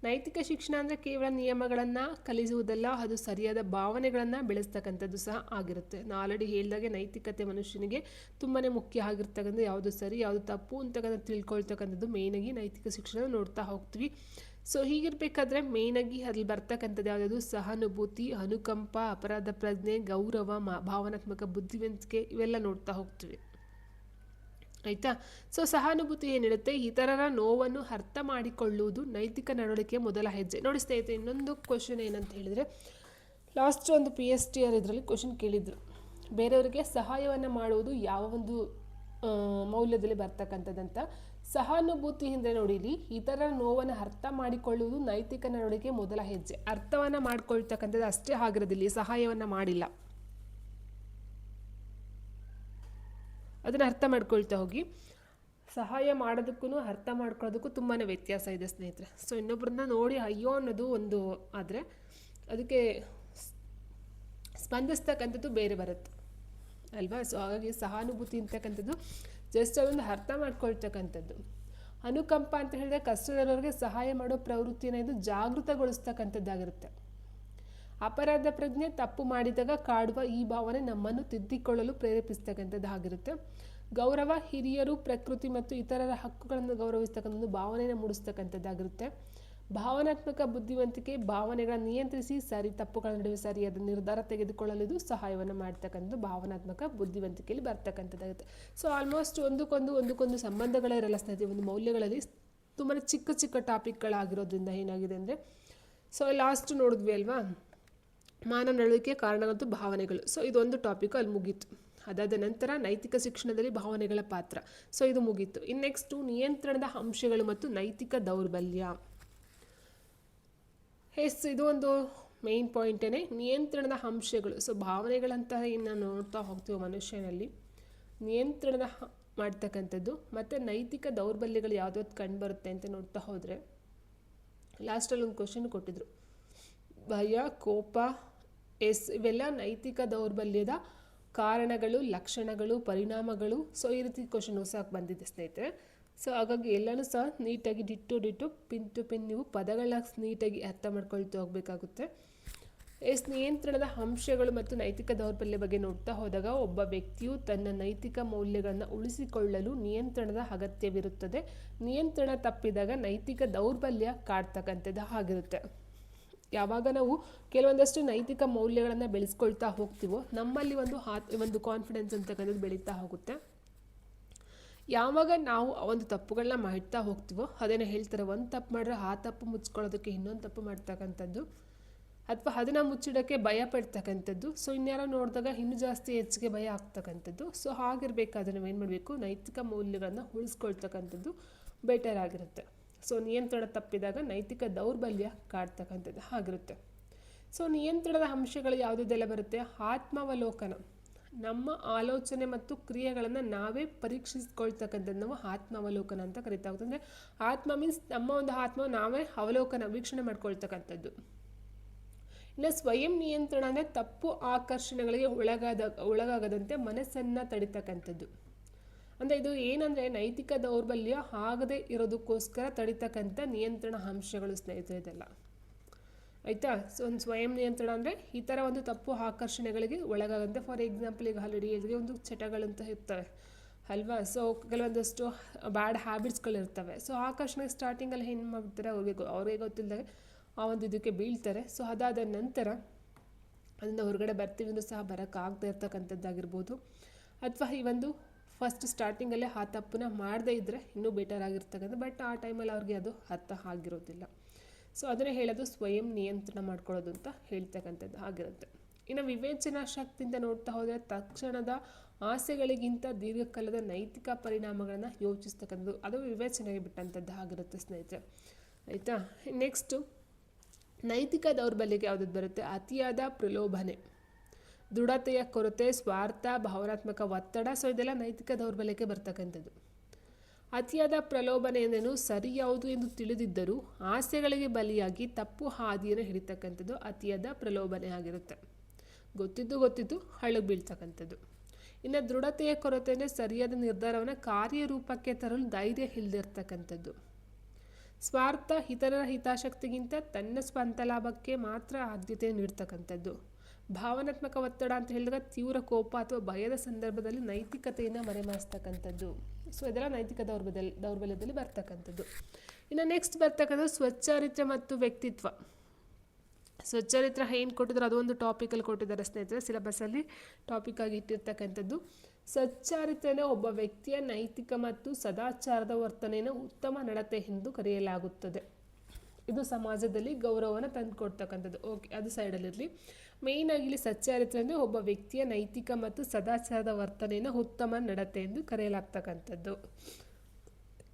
ನೈತಿಕ ಶಿಕ್ಷಣ ಅಂದರೆ ಕೇವಲ ನಿಯಮಗಳನ್ನು ಕಲಿಸುವುದಲ್ಲ, ಅದು ಸರಿಯಾದ ಭಾವನೆಗಳನ್ನು ಬೆಳೆಸ್ತಕ್ಕಂಥದ್ದು ಸಹ ಆಗಿರುತ್ತೆ. ನಾನು ಆಲ್ರೆಡಿ ಹೇಳಿದಾಗೆ ನೈತಿಕತೆ ಮನುಷ್ಯನಿಗೆ ತುಂಬಾ ಮುಖ್ಯ ಆಗಿರ್ತಕ್ಕಂಥ ಯಾವುದು ಸರಿ ಯಾವುದು ತಪ್ಪು ಅಂತಕ್ಕಂಥ ತಿಳ್ಕೊಳ್ತಕ್ಕಂಥದ್ದು ಮೇಯ್ನಾಗಿ ನೈತಿಕ ಶಿಕ್ಷಣ ನೋಡ್ತಾ ಹೋಗ್ತೀವಿ. ಸೊ ಹೀಗಿರಬೇಕಾದ್ರೆ ಮೇಯ್ನಾಗಿ ಅಲ್ಲಿ ಬರ್ತಕ್ಕಂಥದ್ದು ಯಾವುದಾದ್ರು ಸಹಾನುಭೂತಿ, ಅನುಕಂಪ, ಅಪರಾಧ ಪ್ರಜ್ಞೆ, ಗೌರವ, ಭಾವನಾತ್ಮಕ ಬುದ್ಧಿವಂತಿಕೆ ಇವೆಲ್ಲ ನೋಡ್ತಾ ಹೋಗ್ತೀವಿ, ಆಯಿತಾ. ಸೊ ಸಹಾನುಭೂತಿ ಏನಿರುತ್ತೆ, ಇತರರ ನೋವನ್ನು ಅರ್ಥ ಮಾಡಿಕೊಳ್ಳುವುದು ನೈತಿಕ ನಡವಳಿಕೆಯ ಮೊದಲ ಹೆಜ್ಜೆ. ನೋಡಿ ಸ್ನೇಹಿತರೆ, ಇನ್ನೊಂದು ಕ್ವಶನ್ ಏನಂತ ಹೇಳಿದರೆ, ಲಾಸ್ಟ್ ಒಂದು PSTR ಇದರಲ್ಲಿ ಕ್ವಶನ್ ಕೇಳಿದ್ರು, ಬೇರೆಯವರಿಗೆ ಸಹಾಯವನ್ನು ಮಾಡುವುದು ಯಾವ ಒಂದು ಮೌಲ್ಯದಲ್ಲಿ ಬರ್ತಕ್ಕಂಥದ್ದಂತ. ಸಹಾನುಭೂತಿ ಅಂದರೆ ನೋಡಿ, ಇಲ್ಲಿ ಇತರರ ನೋವನ್ನು ಅರ್ಥ ಮಾಡಿಕೊಳ್ಳುವುದು ನೈತಿಕ ನಡವಳಿಕೆಯ ಮೊದಲ ಹೆಜ್ಜೆ. ಅರ್ಥವನ್ನು ಮಾಡ್ಕೊಳ್ತಕ್ಕಂಥದ್ದು ಅಷ್ಟೇ ಆಗಿರೋದಿಲ್ಲ, ಸಹಾಯವನ್ನು ಮಾಡಿಲ್ಲ, ಅದನ್ನು ಅರ್ಥ ಮಾಡ್ಕೊಳ್ತಾ ಹೋಗಿ. ಸಹಾಯ ಮಾಡೋದಕ್ಕೂ ಅರ್ಥ ಮಾಡ್ಕೊಳ್ಳೋದಕ್ಕೂ ತುಂಬಾ ವ್ಯತ್ಯಾಸ ಇದೆ ಸ್ನೇಹಿತರೆ. ಸೊ ಇನ್ನೊಬ್ಬರನ್ನ ನೋಡಿ ಅಯ್ಯೋ ಅನ್ನೋದು ಒಂದು ಆದರೆ ಅದಕ್ಕೆ ಸ್ಪಂದಿಸ್ತಕ್ಕಂಥದ್ದು ಬೇರೆ ಬರುತ್ತೆ ಅಲ್ವಾ. ಸೊ ಹಾಗಾಗಿ ಸಹಾನುಭೂತಿ ಅಂತಕ್ಕಂಥದ್ದು ಜಸ್ಟ್ ಅದೊಂದು ಅರ್ಥ ಮಾಡ್ಕೊಳ್ತಕ್ಕಂಥದ್ದು. ಅನುಕಂಪ ಅಂತ ಹೇಳಿದ್ರೆ ಕಷ್ಟದವರಿಗೆ ಸಹಾಯ ಮಾಡೋ ಪ್ರವೃತ್ತಿಯನ್ನು ಇದು ಜಾಗೃತಗೊಳಿಸ್ತಕ್ಕಂಥದ್ದಾಗಿರುತ್ತೆ. ಅಪರಾಧ ಪ್ರಜ್ಞೆ, ತಪ್ಪು ಮಾಡಿದಾಗ ಕಾಡುವ ಈ ಭಾವನೆ ನಮ್ಮನ್ನು ತಿದ್ದಿಕೊಳ್ಳಲು ಪ್ರೇರೇಪಿಸ್ತಕ್ಕಂಥದ್ದಾಗಿರುತ್ತೆ. ಗೌರವ, ಹಿರಿಯರು, ಪ್ರಕೃತಿ ಮತ್ತು ಇತರರ ಹಕ್ಕುಗಳನ್ನು ಗೌರವಿಸ್ತಕ್ಕಂಥದ್ದು ಭಾವನೆಯನ್ನು ಮೂಡಿಸ್ತಕ್ಕಂಥದ್ದಾಗಿರುತ್ತೆ. ಭಾವನಾತ್ಮಕ ಬುದ್ಧಿವಂತಿಕೆ, ಭಾವನೆಗಳನ್ನು ನಿಯಂತ್ರಿಸಿ ಸರಿ ತಪ್ಪುಗಳ ನಡುವೆ ಸರಿಯಾದ ನಿರ್ಧಾರ ತೆಗೆದುಕೊಳ್ಳಲು ಇದು ಸಹಾಯವನ್ನು ಮಾಡ್ತಕ್ಕಂಥದ್ದು ಭಾವನಾತ್ಮಕ ಬುದ್ಧಿವಂತಿಕೆಯಲ್ಲಿ ಬರ್ತಕ್ಕಂಥದ್ದಾಗುತ್ತೆ. ಸೊ ಆಲ್ಮೋಸ್ಟ್ ಒಂದಕ್ಕೊಂದು ಸಂಬಂಧಗಳೇ ಇರಲ್ಲ ಸ್ನೇಹಿತರೆ. ಒಂದು ಮೌಲ್ಯಗಳಲ್ಲಿ ತುಂಬಾ ಚಿಕ್ಕ ಚಿಕ್ಕ ಟಾಪಿಕ್ಗಳಾಗಿರೋದ್ರಿಂದ ಏನಾಗಿದೆ ಅಂದರೆ, ಸೊ ಲಾಸ್ಟ್ ನೋಡಿದ್ವಿ ಅಲ್ವಾ, ಮಾನವ ನಡವಳಿಕೆಯ ಕಾರಣಗಳಂತೂ ಭಾವನೆಗಳು. ಸೊ ಇದೊಂದು ಟಾಪಿಕ್ ಅಲ್ಲಿ ಮುಗೀತು. ಅದಾದ ನಂತರ ನೈತಿಕ ಶಿಕ್ಷಣದಲ್ಲಿ ಭಾವನೆಗಳ ಪಾತ್ರ. ಸೊ ಇದು ಮುಗೀತು. ಇನ್ನು ನೆಕ್ಸ್ಟು ನಿಯಂತ್ರಣದ ಅಂಶಗಳು ಮತ್ತು ನೈತಿಕ ದೌರ್ಬಲ್ಯ. ಇದು ಒಂದು ಮೇನ್ ಪಾಯಿಂಟೇ, ನಿಯಂತ್ರಣದ ಅಂಶಗಳು. ಸೊ ಭಾವನೆಗಳಂತ ಏನು ನೋಡ್ತಾ ಹೋಗ್ತೀವಿ ಮನುಷ್ಯನಲ್ಲಿ, ನಿಯಂತ್ರಣದ ಮಾಡ್ತಕ್ಕಂಥದ್ದು ಮತ್ತು ನೈತಿಕ ದೌರ್ಬಲ್ಯಗಳು ಯಾವುದಾದ್ರು ಕಂಡು ಬರುತ್ತೆ ಅಂತ ನೋಡ್ತಾ ಹೋದರೆ, ಲಾಸ್ಟಲ್ಲಿ ಒಂದು ಕ್ವಶನ್ ಕೊಟ್ಟಿದ್ರು, ಭಯ, ಕೋಪ, ಇವೆಲ್ಲ ನೈತಿಕ ದೌರ್ಬಲ್ಯದ ಕಾರಣಗಳು, ಲಕ್ಷಣಗಳು, ಪರಿಣಾಮಗಳು. ಸೊ ಈ ರೀತಿ ಕ್ವಶನ್ ಹೊಸಕ್ಕೆ ಬಂದಿದೆ ಸ್ನೇಹಿತರೆ. ಸೊ ಹಾಗಾಗಿ ಎಲ್ಲನೂ ಸಹ ನೀಟಾಗಿ ಡಿಟ್ಟು ಪಿನ್ ಟು ಪಿನ್ ನೀವು ಪದಗಳ ನೀಟಾಗಿ ಅರ್ಥ ಮಾಡ್ಕೊಳ್ತಾ ಹೋಗಬೇಕಾಗುತ್ತೆ. ನಿಯಂತ್ರಣದ ಅಂಶಗಳು ಮತ್ತು ನೈತಿಕ ದೌರ್ಬಲ್ಯ ಬಗ್ಗೆ ನೋಡ್ತಾ ಹೋದಾಗ, ಒಬ್ಬ ವ್ಯಕ್ತಿಯು ತನ್ನ ನೈತಿಕ ಮೌಲ್ಯಗಳನ್ನು ಉಳಿಸಿಕೊಳ್ಳಲು ನಿಯಂತ್ರಣದ ಅಗತ್ಯವಿರುತ್ತದೆ. ನಿಯಂತ್ರಣ ತಪ್ಪಿದಾಗ ನೈತಿಕ ದೌರ್ಬಲ್ಯ ಕಾಡ್ತಕ್ಕಂಥದ್ದು ಆಗಿರುತ್ತೆ. ಯಾವಾಗ ನಾವು ಕೆಲವೊಂದಷ್ಟು ನೈತಿಕ ಮೌಲ್ಯಗಳನ್ನು ಬೆಳೆಸ್ಕೊಳ್ತಾ ಹೋಗ್ತೀವೋ ನಮ್ಮಲ್ಲಿ ಒಂದು ಕಾನ್ಫಿಡೆನ್ಸ್ ಅಂತಕ್ಕಂಥದ್ದು ಬೆಳೀತಾ ಹೋಗುತ್ತೆ. ಯಾವಾಗ ನಾವು ಒಂದು ತಪ್ಪುಗಳನ್ನ ಮಾಡ್ತಾ ಹೋಗ್ತೀವೋ, ಅದೇನೋ ಹೇಳ್ತಾರೆ, ಒಂದು ತಪ್ಪು ಮಾಡಿದ್ರೆ ಆ ತಪ್ಪು ಮುಚ್ಕೊಳ್ಳೋದಕ್ಕೆ ಇನ್ನೊಂದು ತಪ್ಪು ಮಾಡ್ತಕ್ಕಂಥದ್ದು, ಅಥವಾ ಅದನ್ನು ಮುಚ್ಚಿಡೋಕ್ಕೆ ಭಯ ಪಡ್ತಕ್ಕಂಥದ್ದು. ಸೊ ಇನ್ಯಾರೋ ನೋಡಿದಾಗ ಇನ್ನೂ ಜಾಸ್ತಿ ಹೆಚ್ಚಿಗೆ ಭಯ ಆಗ್ತಕ್ಕಂಥದ್ದು. ಸೊ ಹಾಗಿರಬೇಕಾದ್ರೆ ನಾವೇನು ಮಾಡಬೇಕು, ನೈತಿಕ ಮೌಲ್ಯಗಳನ್ನು ಉಳಿಸ್ಕೊಳ್ತಕ್ಕಂಥದ್ದು ಬೆಟರ್ ಆಗಿರುತ್ತೆ. ಸೊ ನಿಯಂತ್ರಣ ತಪ್ಪಿದಾಗ ನೈತಿಕ ದೌರ್ಬಲ್ಯ ಕಾಡ್ತಕ್ಕಂಥದ್ದು ಆಗಿರುತ್ತೆ. ಸೊ ನಿಯಂತ್ರಣದ ಅಂಶಗಳು ಯಾವುದೆಲ್ಲ ಬರುತ್ತೆ, ಆತ್ಮಾವಲೋಕನ, ನಮ್ಮ ಆಲೋಚನೆ ಮತ್ತು ಕ್ರಿಯೆಗಳನ್ನು ನಾವೇ ಪರೀಕ್ಷಿಸ್ಕೊಳ್ತಕ್ಕಂಥದ್ದು ನಾವು ಆತ್ಮಾವಲೋಕನ ಅಂತ ಕರಿತಾ ಹೋಗ್ತದೆ. ಅಂದರೆ ಆತ್ಮ ಮೀನ್ಸ್ ನಮ್ಮ ಒಂದು ಆತ್ಮ ನಾವೇ ಅವಲೋಕನ ವೀಕ್ಷಣೆ ಮಾಡ್ಕೊಳ್ತಕ್ಕಂಥದ್ದು. ಇನ್ನು ಸ್ವಯಂ ನಿಯಂತ್ರಣ ಅಂದರೆ ತಪ್ಪು ಆಕರ್ಷಣೆಗಳಿಗೆ ಒಳಗಾಗದಂತೆ ಮನಸ್ಸನ್ನು ತಡಿತಕ್ಕಂಥದ್ದು. ಅಂದರೆ ಇದು ಏನಂದರೆ ನೈತಿಕ ದೌರ್ಬಲ್ಯ ಆಗದೇ ಇರೋದಕ್ಕೋಸ್ಕರ ತಡಿತಕ್ಕಂಥ ನಿಯಂತ್ರಣ ಅಂಶಗಳು ಸ್ನೇಹಿತರೆ ಇದೆಲ್ಲ. ಆಯಿತಾ. ಸೊ ಒಂದು ಸ್ವಯಂ ನಿಯಂತ್ರಣ ಅಂದರೆ ಈ ಥರ ಒಂದು ತಪ್ಪು ಆಕರ್ಷಣೆಗಳಿಗೆ ಒಳಗಾಗಂತೆ. ಫಾರ್ ಎಕ್ಸಾಂಪಲ್ ಈಗ ಲೇಡೀಸ್ಗೆ ಒಂದು ಚಟಗಳಂತ ಇರ್ತವೆ ಅಲ್ವಾ. ಸೊ ಕೆಲವೊಂದಷ್ಟು ಬ್ಯಾಡ್ ಹ್ಯಾಬಿಟ್ಸ್ಗಳಿರ್ತವೆ. ಸೊ ಆಕರ್ಷಣೆ ಸ್ಟಾರ್ಟಿಂಗಲ್ಲಿ ಏನು ಮಾಡ್ತಾರೆ, ಅವ್ರಿಗೆ ಗೊತ್ತಿಲ್ಲದೆ ಆ ಒಂದು ಇದಕ್ಕೆ ಬೀಳ್ತಾರೆ. ಸೊ ಅದಾದ ನಂತರ ಅದರಿಂದ ಹೊರಗಡೆ ಬರ್ತೀವಿ ಅಂದರೂ ಸಹ ಬರೋಕ್ಕಾಗದೇ ಇರ್ತಕ್ಕಂಥದ್ದಾಗಿರ್ಬೋದು. ಅಥವಾ ಈ ಒಂದು ಫಸ್ಟ್ ಸ್ಟಾರ್ಟಿಂಗಲ್ಲೇ ಆ ತಪ್ಪನ್ನ ಮಾಡದೇ ಇದ್ದರೆ ಇನ್ನೂ ಬೆಟರ್ ಆಗಿರ್ತಕ್ಕಂಥ, ಬಟ್ ಆ ಟೈಮಲ್ಲಿ ಅವ್ರಿಗೆ ಅದು ಅರ್ಥ ಆಗಿರೋದಿಲ್ಲ. ಸೊ ಅದನ್ನೇ ಹೇಳೋದು ಸ್ವಯಂ ನಿಯಂತ್ರಣ ಮಾಡ್ಕೊಳ್ಳೋದು ಅಂತ ಹೇಳ್ತಕ್ಕಂಥದ್ದು ಆಗಿರುತ್ತೆ. ಇನ್ನು ವಿವೇಚನಾ ಶಕ್ತಿಯಿಂದ ನೋಡ್ತಾ ಹೋದರೆ ತಕ್ಷಣದ ಆಸೆಗಳಿಗಿಂತ ದೀರ್ಘಕಾಲದ ನೈತಿಕ ಪರಿಣಾಮಗಳನ್ನು ಯೋಚಿಸ್ತಕ್ಕಂಥದ್ದು, ಅದು ವಿವೇಚನೆಗೆ ಬಿಟ್ಟಂಥದ್ದು ಆಗಿರುತ್ತೆ ಸ್ನೇಹಿತರೆ. ಆಯಿತಾ. ನೆಕ್ಸ್ಟು ನೈತಿಕ ದೌರ್ಬಲ್ಯಕ್ಕೆ ಯಾವುದದು ಬರುತ್ತೆ, ಅತಿಯಾದ ಪ್ರಲೋಭನೆ, ದೃಢತೆಯ ಕೊರತೆ, ಸ್ವಾರ್ಥ, ಭಾವನಾತ್ಮಕ ಒತ್ತಡ. ಸೊ ಇದೆಲ್ಲ ನೈತಿಕ ದೌರ್ಬಲ್ಯಕ್ಕೆ ಬರ್ತಕ್ಕಂಥದ್ದು. ಅತಿಯಾದ ಪ್ರಲೋಭನೆ ಎಂದೇನು, ಸರಿ ಯಾವುದು ಎಂದು ತಿಳಿದಿದ್ದರೂ ಆಸೆಗಳಿಗೆ ಬಲಿಯಾಗಿ ತಪ್ಪು ಹಾದಿಯನ್ನು ಹಿಡಿತಕ್ಕಂಥದ್ದು ಅತಿಯಾದ ಪ್ರಲೋಭನೆ ಆಗಿರುತ್ತೆ. ಗೊತ್ತಿದ್ದು ಹಳ್ಳಕ್ಕೆ ಬೀಳ್ತಕ್ಕಂಥದ್ದು. ಇನ್ನು ದೃಢತೆಯ ಕೊರತೆ ಅಂದರೆ ಸರಿಯಾದ ನಿರ್ಧಾರವನ್ನು ಕಾರ್ಯರೂಪಕ್ಕೆ ತರಲು ಧೈರ್ಯ ಇಲ್ಲದಿರ್ತಕ್ಕಂಥದ್ದು. ಸ್ವಾರ್ಥ, ಇತರರ ಹಿತಾಸಕ್ತಿಗಿಂತ ತನ್ನ ಸ್ವಂತ ಲಾಭಕ್ಕೆ ಮಾತ್ರ ಆದ್ಯತೆ ನೀಡ್ತಕ್ಕಂಥದ್ದು. ಭಾವನಾತ್ಮಕ ಒತ್ತಡ ಅಂತ ಹೇಳಿದಾಗ ತೀವ್ರ ಕೋಪ ಅಥವಾ ಭಯದ ಸಂದರ್ಭದಲ್ಲಿ ನೈತಿಕತೆಯನ್ನು ಮರೆಮಾಚ್ತಕ್ಕಂಥದ್ದು. ಸೊ ಇದೆಲ್ಲ ನೈತಿಕ ದೌರ್ಬಲ್ಯದಲ್ಲಿ ಬರ್ತಕ್ಕಂಥದ್ದು. ಇನ್ನು ನೆಕ್ಸ್ಟ್ ಬರ್ತಕ್ಕಂಥದ್ದು ಸ್ವಚ್ಚಾರಿತ್ರ್ಯ ಮತ್ತು ವ್ಯಕ್ತಿತ್ವ. ಸ್ವಚ್ಚಾರಿತ್ರ್ಯ ಏನು ಕೊಟ್ಟಿದ್ದಾರೆ, ಅದೊಂದು ಟಾಪಿಕಲ್ಲಿ ಕೊಟ್ಟಿದ್ದಾರೆ ಸ್ನೇಹಿತರೆ, ಸಿಲೆಬಸ್ಸಲ್ಲಿ ಟಾಪಿಕ್ ಆಗಿ ಇಟ್ಟಿರ್ತಕ್ಕಂಥದ್ದು. ಸಚ್ಚಾರಿತ್ರ್ಯನ ಒಬ್ಬ ವ್ಯಕ್ತಿಯ ನೈತಿಕ ಮತ್ತು ಸದಾಚಾರದ ವರ್ತನೆಯನ್ನು ಉತ್ತಮ ನಡತೆ ಎಂದು ಕರೆಯಲಾಗುತ್ತದೆ. ಇದು ಸಮಾಜದಲ್ಲಿ ಗೌರವವನ್ನು ತಂದುಕೊಡ್ತಕ್ಕಂಥದ್ದು. ಓಕೆ, ಅದು ಸೈಡಲ್ಲಿರಲಿ. ಮೇಯ್ನಾಗಿ ಇಲ್ಲಿ ಸಚ್ಚಾರಿತ್ರ್ಯ ಅಂದರೆ ಒಬ್ಬ ವ್ಯಕ್ತಿಯ ನೈತಿಕ ಮತ್ತು ಸದಾಚಾರದ ವರ್ತನೆಯನ್ನು ಉತ್ತಮ ನಡತೆ ಎಂದು ಕರೆಯಲಾಗ್ತಕ್ಕಂಥದ್ದು.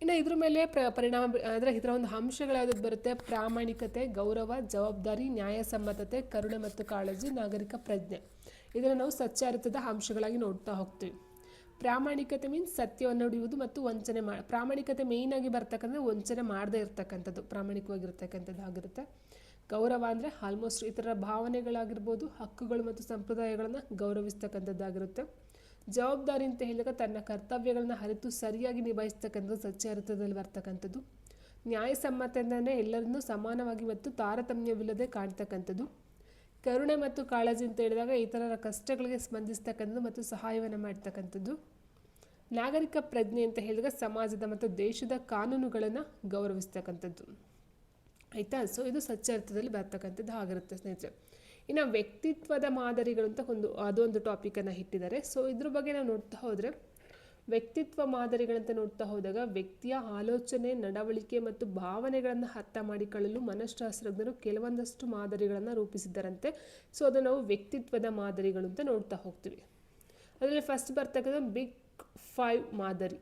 ಇನ್ನು ಇದ್ರ ಮೇಲೆ ಪರಿಣಾಮ ಅಂದರೆ ಇದರ ಒಂದು ಅಂಶಗಳು ಯಾವುದಕ್ಕೆ ಬರುತ್ತೆ, ಪ್ರಾಮಾಣಿಕತೆ, ಗೌರವ, ಜವಾಬ್ದಾರಿ, ನ್ಯಾಯಸಮ್ಮತತೆ, ಕರುಣೆ ಮತ್ತು ಕಾಳಜಿ, ನಾಗರಿಕ ಪ್ರಜ್ಞೆ. ಇದನ್ನು ನಾವು ಸಚ್ಚಾರಿತ್ರ್ಯದ ಅಂಶಗಳಾಗಿ ನೋಡ್ತಾ ಹೋಗ್ತೀವಿ. ಪ್ರಾಮಾಣಿಕತೆ ಮೀನ್ಸ್ ಸತ್ಯವನ್ನು ನುಡಿಯುವುದು ಮತ್ತು ವಂಚನೆ ಪ್ರಾಮಾಣಿಕತೆ ಮೇಯ್ನಾಗಿ ಬರ್ತಕ್ಕಂಥ ವಂಚನೆ ಮಾಡದೇ ಇರ್ತಕ್ಕಂಥದ್ದು, ಪ್ರಾಮಾಣಿಕವಾಗಿರ್ತಕ್ಕಂಥದ್ದು ಆಗಿರುತ್ತೆ. ಗೌರವ ಅಂದರೆ ಆಲ್ಮೋಸ್ಟ್ ಇತರರ ಭಾವನೆಗಳಾಗಿರ್ಬೋದು, ಹಕ್ಕುಗಳು ಮತ್ತು ಸಂಪ್ರದಾಯಗಳನ್ನು ಗೌರವಿಸ್ತಕ್ಕಂಥದ್ದಾಗಿರುತ್ತೆ. ಜವಾಬ್ದಾರಿ ಅಂತ ಹೇಳಿದಾಗ ತನ್ನ ಕರ್ತವ್ಯಗಳನ್ನ ಅರಿತು ಸರಿಯಾಗಿ ನಿಭಾಯಿಸ್ತಕ್ಕಂಥದ್ದು ಸಚ್ಚಾರಿತ್ರ್ಯದಲ್ಲಿ ಬರ್ತಕ್ಕಂಥದ್ದು. ನ್ಯಾಯಸಮ್ಮತನೇ ಎಲ್ಲರನ್ನೂ ಸಮಾನವಾಗಿ ಮತ್ತು ತಾರತಮ್ಯವಿಲ್ಲದೆ ಕಾಣ್ತಕ್ಕಂಥದ್ದು. ಕರುಣೆ ಮತ್ತು ಕಾಳಜಿ ಅಂತ ಹೇಳಿದಾಗ ಇತರರ ಕಷ್ಟಗಳಿಗೆ ಸ್ಪಂದಿಸ್ತಕ್ಕಂಥದ್ದು ಮತ್ತು ಸಹಾಯವನ್ನು ಮಾಡ್ತಕ್ಕಂಥದ್ದು. ನಾಗರಿಕ ಪ್ರಜ್ಞೆ ಅಂತ ಹೇಳಿದಾಗ ಸಮಾಜದ ಮತ್ತು ದೇಶದ ಕಾನೂನುಗಳನ್ನು ಗೌರವಿಸ್ತಕ್ಕಂಥದ್ದು. ಆಯಿತಾ. ಸೊ ಇದು ಸಚ್ಚಾರಿತ್ರ್ಯದಲ್ಲಿ ಬರ್ತಕ್ಕಂಥದ್ದು ಆಗಿರುತ್ತೆ ಸ್ನೇಹಿತರೆ. ಇನ್ನು ವ್ಯಕ್ತಿತ್ವದ ಮಾದರಿಗಳು ಅಂತ ಅದೊಂದು ಟಾಪಿಕನ್ನು ಇಟ್ಟಿದ್ದಾರೆ. ಸೊ ಇದ್ರ ಬಗ್ಗೆ ನಾವು ನೋಡ್ತಾ ಹೋದರೆ ವ್ಯಕ್ತಿತ್ವ ಮಾದರಿಗಳಂತ ನೋಡ್ತಾ ಹೋದಾಗ ವ್ಯಕ್ತಿಯ ಆಲೋಚನೆ, ನಡವಳಿಕೆ ಮತ್ತು ಭಾವನೆಗಳನ್ನು ಅರ್ಥ ಮಾಡಿಕೊಳ್ಳಲು ಮನಃಶಾಸ್ತ್ರಜ್ಞರು ಕೆಲವೊಂದಷ್ಟು ಮಾದರಿಗಳನ್ನು ರೂಪಿಸಿದ್ದಾರಂತೆ. ಸೊ ಅದನ್ನು ನಾವು ವ್ಯಕ್ತಿತ್ವದ ಮಾದರಿಗಳು ಅಂತ ನೋಡ್ತಾ ಹೋಗ್ತೀವಿ. ಅದರಲ್ಲಿ ಫಸ್ಟ್ ಬರ್ತಕ್ಕಂಥ ಬಿಗ್ 5 ಮಾದರಿ,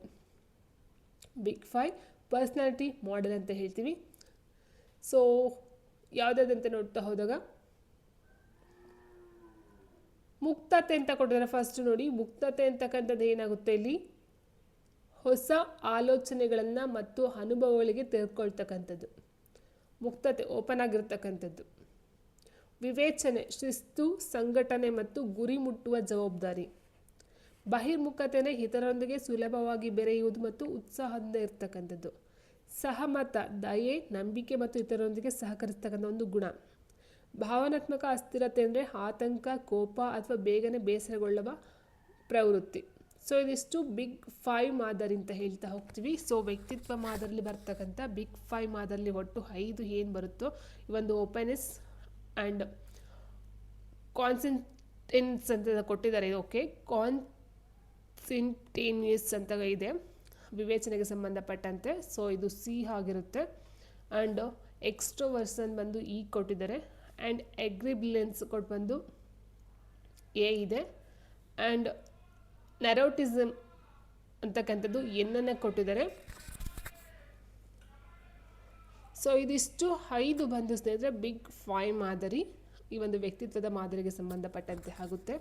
ಬಿಗ್ 5 ಪರ್ಸ್ನಾಲಿಟಿ ಮಾಡೆಲ್ ಅಂತ ಹೇಳ್ತೀವಿ. ಸೊ ಯಾವುದಾದಂತ ನೋಡ್ತಾ ಹೋದಾಗ ಮುಕ್ತತೆ ಅಂತ ಕೊಟ್ಟಿದ್ದಾರೆ. ಫಸ್ಟ್ ನೋಡಿ, ಮುಕ್ತತೆ ಅಂತಕ್ಕಂಥದ್ದು ಏನಾಗುತ್ತೆ, ಇಲ್ಲಿ ಹೊಸ ಆಲೋಚನೆಗಳನ್ನು ಮತ್ತು ಅನುಭವಗಳಿಗೆ ತೆಗೆದುಕೊಳ್ತಕ್ಕಂಥದ್ದು. ಮುಕ್ತತೆ ಓಪನ್ ಆಗಿರ್ತಕ್ಕಂಥದ್ದು. ವಿವೇಚನೆ, ಶಿಸ್ತು, ಸಂಘಟನೆ ಮತ್ತು ಗುರಿ ಮುಟ್ಟುವ ಜವಾಬ್ದಾರಿ. ಬಹಿರ್ಮುಖತೆನೇ ಇತರರೊಂದಿಗೆ ಸುಲಭವಾಗಿ ಬೆರೆಯುವುದು ಮತ್ತು ಉತ್ಸಾಹದಿಂದ ಇರ್ತಕ್ಕಂಥದ್ದು. ಸಹಮತ, ದಯೆ, ನಂಬಿಕೆ ಮತ್ತು ಇತರರೊಂದಿಗೆ ಸಹಕರಿಸ್ತಕ್ಕಂಥ ಒಂದು ಗುಣ. ಭಾವನಾತ್ಮಕ ಅಸ್ಥಿರತೆ ಅಂದರೆ ಆತಂಕ, ಕೋಪ ಅಥವಾ ಬೇಗನೆ ಬೇಸರಗೊಳ್ಳುವ ಪ್ರವೃತ್ತಿ. ಸೊ ಇದಿಷ್ಟು ಬಿಗ್ 5 ಮಾದರಿ ಅಂತ ಹೇಳ್ತಾ ಹೋಗ್ತೀವಿ. ಸೊ ವ್ಯಕ್ತಿತ್ವ ಮಾದರಿಯಲ್ಲಿ ಬರ್ತಕ್ಕಂಥ ಬಿಗ್ 5 ಮಾದರಿಯಲ್ಲಿ ಒಟ್ಟು 5 ಏನು ಬರುತ್ತೋ ಈ ಒಂದು ಓಪನ್ನೆಸ್ ಆ್ಯಂಡ್ ಕಾನ್ಸಂಟೇನ್ಸ್ ಅಂತ ಕೊಟ್ಟಿದ್ದಾರೆ. ಓಕೆ, ಕಾನ್ಸಂಟೇನಿಯಸ್ ಅಂತ ಇದೆ ವಿವೇಚನೆಗೆ ಸಂಬಂಧಪಟ್ಟಂತೆ. ಸೊ ಇದು ಸಿ ಆಗಿರುತ್ತೆ. ಆ್ಯಂಡ್ ಎಕ್ಸ್ಟ್ರೋವರ್ಸನ್ ಬಂದು ಇ ಕೊಟ್ಟಿದ್ದಾರೆ. ಆ್ಯಂಡ್ ಅಗ್ರಿಬಿಲೆನ್ಸ್ ಕೊಟ್ಟು ಬಂದು ಎ ಇದೆ. ಆ್ಯಂಡ್ ನೆರೋಟಿಸಮ್ ಅಂತಕ್ಕಂಥದ್ದು ಎನ್ನನ್ನು ಕೊಟ್ಟಿದ್ದಾರೆ. ಸೊ ಇದಿಷ್ಟು 5 ಬಂದು ಸ್ನೇಹಿತರೆ ಬಿಗ್ 5 ಮಾದರಿ ಈ ಒಂದು ವ್ಯಕ್ತಿತ್ವದ ಮಾದರಿಗೆ ಸಂಬಂಧಪಟ್ಟಂತೆ ಆಗುತ್ತೆ.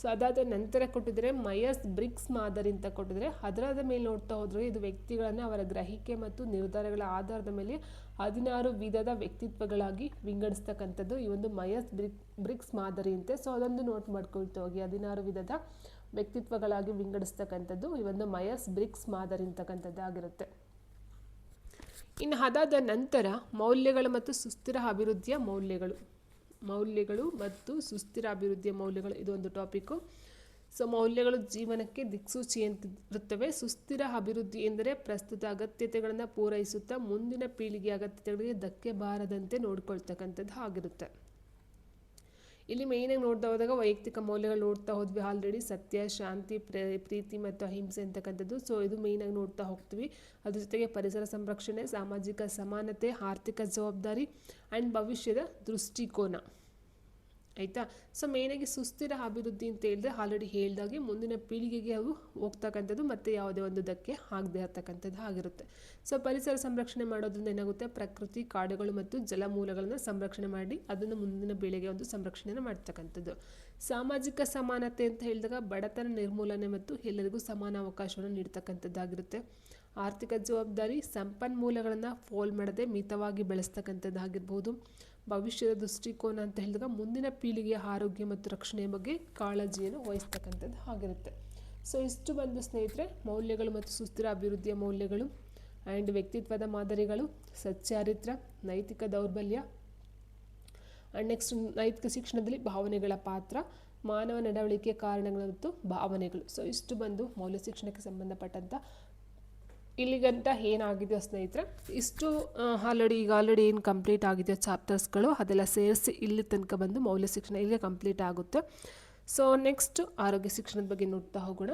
ಸೊ ಅದಾದ ನಂತರ ಕೊಟ್ಟಿದ್ದಾರೆ ಮಯರ್ಸ್ ಬ್ರಿಗ್ಸ್ ಮಾದರಿ ಅಂತ ಕೊಟ್ಟಿದ್ದಾರೆ. ಅದರದ ಮೇಲೆ ನೋಡ್ತಾ ಹೋದರೆ ಇದು ವ್ಯಕ್ತಿಗಳನ್ನು ಅವರ ಗ್ರಹಿಕೆ ಮತ್ತು ನಿರ್ಧಾರಗಳ ಆಧಾರದ ಮೇಲೆ 16 ವಿಧದ ವ್ಯಕ್ತಿತ್ವಗಳಾಗಿ ವಿಂಗಡಿಸ್ತಕ್ಕಂಥದ್ದು ಈ ಒಂದು ಮಯರ್ಸ್ ಬ್ರಿಗ್ಸ್ ಮಾದರಿ ಅಂತೆ. ಸೊ ಅದೊಂದು ನೋಟ್ ಮಾಡ್ಕೊಳ್ತಾ ಹೋಗಿ, 16 ವಿಧದ ವ್ಯಕ್ತಿತ್ವಗಳಾಗಿ ವಿಂಗಡಿಸ್ತಕ್ಕಂಥದ್ದು ಈ ಒಂದು ಮಯರ್ಸ್ ಬ್ರಿಗ್ಸ್ ಮಾದರಿ ಅಂತಕ್ಕಂಥದ್ದು ಆಗಿರುತ್ತೆ. ಇನ್ನು ಅದಾದ ನಂತರ ಮೌಲ್ಯಗಳು ಮತ್ತು ಸುಸ್ಥಿರ ಅಭಿವೃದ್ಧಿಯ ಮೌಲ್ಯಗಳು ಮತ್ತು ಸುಸ್ಥಿರ ಅಭಿವೃದ್ಧಿಯ ಮೌಲ್ಯಗಳು ಇದೊಂದು ಟಾಪಿಕ್ಕು. ಸೊ ಮೌಲ್ಯಗಳು ಜೀವನಕ್ಕೆ ದಿಕ್ಸೂಚಿ ಅಂತ ಇರುತ್ತವೆ. ಸುಸ್ಥಿರ ಅಭಿವೃದ್ಧಿ ಎಂದರೆ ಪ್ರಸ್ತುತ ಅಗತ್ಯತೆಗಳನ್ನು ಪೂರೈಸುತ್ತಾ ಮುಂದಿನ ಪೀಳಿಗೆ ಅಗತ್ಯತೆಗಳಿಗೆ ಧಕ್ಕೆ ಬಾರದಂತೆ ನೋಡ್ಕೊಳ್ತಕ್ಕಂಥದ್ದು ಆಗಿರುತ್ತೆ. ಇಲ್ಲಿ ಮೇಯ್ನಾಗಿ ನೋಡ್ತಾ ಹೋದಾಗ ವೈಯಕ್ತಿಕ ಮೌಲ್ಯಗಳು ನೋಡ್ತಾ ಹೋದ್ವಿ ಆಲ್ರೆಡಿ. ಸತ್ಯ, ಶಾಂತಿ, ಪ್ರೀತಿ ಮತ್ತು ಅಹಿಂಸೆ ಅಂತಕ್ಕಂಥದ್ದು. ಸೊ ಇದು ಮೇಯ್ನಾಗಿ ನೋಡ್ತಾ ಹೋಗ್ತೀವಿ. ಅದ್ರ ಜೊತೆಗೆ ಪರಿಸರ ಸಂರಕ್ಷಣೆ, ಸಾಮಾಜಿಕ ಸಮಾನತೆ, ಆರ್ಥಿಕ ಜವಾಬ್ದಾರಿ ಆ್ಯಂಡ್ ಭವಿಷ್ಯದ ದೃಷ್ಟಿಕೋನ. ಆಯಿತಾ. ಸೊ ಮೇಯ್ನಾಗಿ ಸುಸ್ಥಿರ ಅಭಿವೃದ್ಧಿ ಅಂತ ಹೇಳಿದ್ರೆ ಆಲ್ರೆಡಿ ಹೇಳ್ದಾಗೆ ಮುಂದಿನ ಪೀಳಿಗೆಗೆ ಅವು ಹೋಗ್ತಕ್ಕಂಥದ್ದು ಮತ್ತು ಯಾವುದೇ ಒಂದು ಧಕ್ಕೆ ಆಗದೆ ಇರ್ತಕ್ಕಂಥದ್ದು ಆಗಿರುತ್ತೆ. ಸೊ ಪರಿಸರ ಸಂರಕ್ಷಣೆ ಮಾಡೋದ್ರಿಂದ ಏನಾಗುತ್ತೆ, ಪ್ರಕೃತಿ, ಕಾಡುಗಳು ಮತ್ತು ಜಲಮೂಲಗಳನ್ನು ಸಂರಕ್ಷಣೆ ಮಾಡಿ ಅದನ್ನು ಮುಂದಿನ ಪೀಳಿಗೆ ಒಂದು ಸಂರಕ್ಷಣೆಯನ್ನು ಮಾಡ್ತಕ್ಕಂಥದ್ದು. ಸಾಮಾಜಿಕ ಸಮಾನತೆ ಅಂತ ಹೇಳಿದಾಗ ಬಡತನ ನಿರ್ಮೂಲನೆ ಮತ್ತು ಎಲ್ಲರಿಗೂ ಸಮಾನ ಅವಕಾಶವನ್ನು ನೀಡ್ತಕ್ಕಂಥದ್ದಾಗಿರುತ್ತೆ. ಆರ್ಥಿಕ ಜವಾಬ್ದಾರಿ, ಸಂಪನ್ಮೂಲಗಳನ್ನು ಪೋಲ್ ಮಾಡದೆ ಮಿತವಾಗಿ ಬೆಳೆಸ್ತಕ್ಕಂಥದ್ದಾಗಿರ್ಬೋದು. ಭವಿಷ್ಯದ ದೃಷ್ಟಿಕೋನ ಅಂತ ಹೇಳಿದಾಗ ಮುಂದಿನ ಪೀಳಿಗೆಯ ಆರೋಗ್ಯ ಮತ್ತು ರಕ್ಷಣೆಯ ಬಗ್ಗೆ ಕಾಳಜಿಯನ್ನು ವಹಿಸ್ತಕ್ಕಂಥದ್ದು ಆಗಿರುತ್ತೆ. ಸೊ ಇಷ್ಟು ಬಂದು ಸ್ನೇಹಿತರೆ ಮೌಲ್ಯಗಳು ಮತ್ತು ಸುಸ್ಥಿರ ಅಭಿವೃದ್ಧಿಯ ಮೌಲ್ಯಗಳು ಆ್ಯಂಡ್ ವ್ಯಕ್ತಿತ್ವದ ಮಾದರಿಗಳು, ಸಚ್ಚಾರಿತ್ರ, ನೈತಿಕ ದೌರ್ಬಲ್ಯ ಆ್ಯಂಡ್ ನೆಕ್ಸ್ಟ್ ನೈತಿಕ ಶಿಕ್ಷಣದಲ್ಲಿ ಭಾವನೆಗಳ ಪಾತ್ರ, ಮಾನವ ನಡವಳಿಕೆಯ ಕಾರಣಗಳು ಮತ್ತು ಭಾವನೆಗಳು. ಸೊ ಇಷ್ಟು ಬಂದು ಮೌಲ್ಯ ಶಿಕ್ಷಣಕ್ಕೆ ಸಂಬಂಧಪಟ್ಟಂಥ ಇಲ್ಲಿಗಂತ ಏನಾಗಿದೆಯೋ ಸ್ನೇಹಿತರೆ, ಇಷ್ಟು ಆಲ್ರೆಡಿ ಏನು ಕಂಪ್ಲೀಟ್ ಆಗಿದೆಯೋ ಚಾಪ್ಟರ್ಸ್ಗಳು ಅದೆಲ್ಲ ಸೇರಿಸಿ ಇಲ್ಲಿ ತನಕ ಬಂದು ಮೌಲ್ಯ ಶಿಕ್ಷಣ ಇಲ್ಲಿಗೆ ಕಂಪ್ಲೀಟ್ ಆಗುತ್ತೆ. ಸೊ ನೆಕ್ಸ್ಟ್ ಆರೋಗ್ಯ ಶಿಕ್ಷಣದ ಬಗ್ಗೆ ನೋಡ್ತಾ ಹೋಗೋಣ.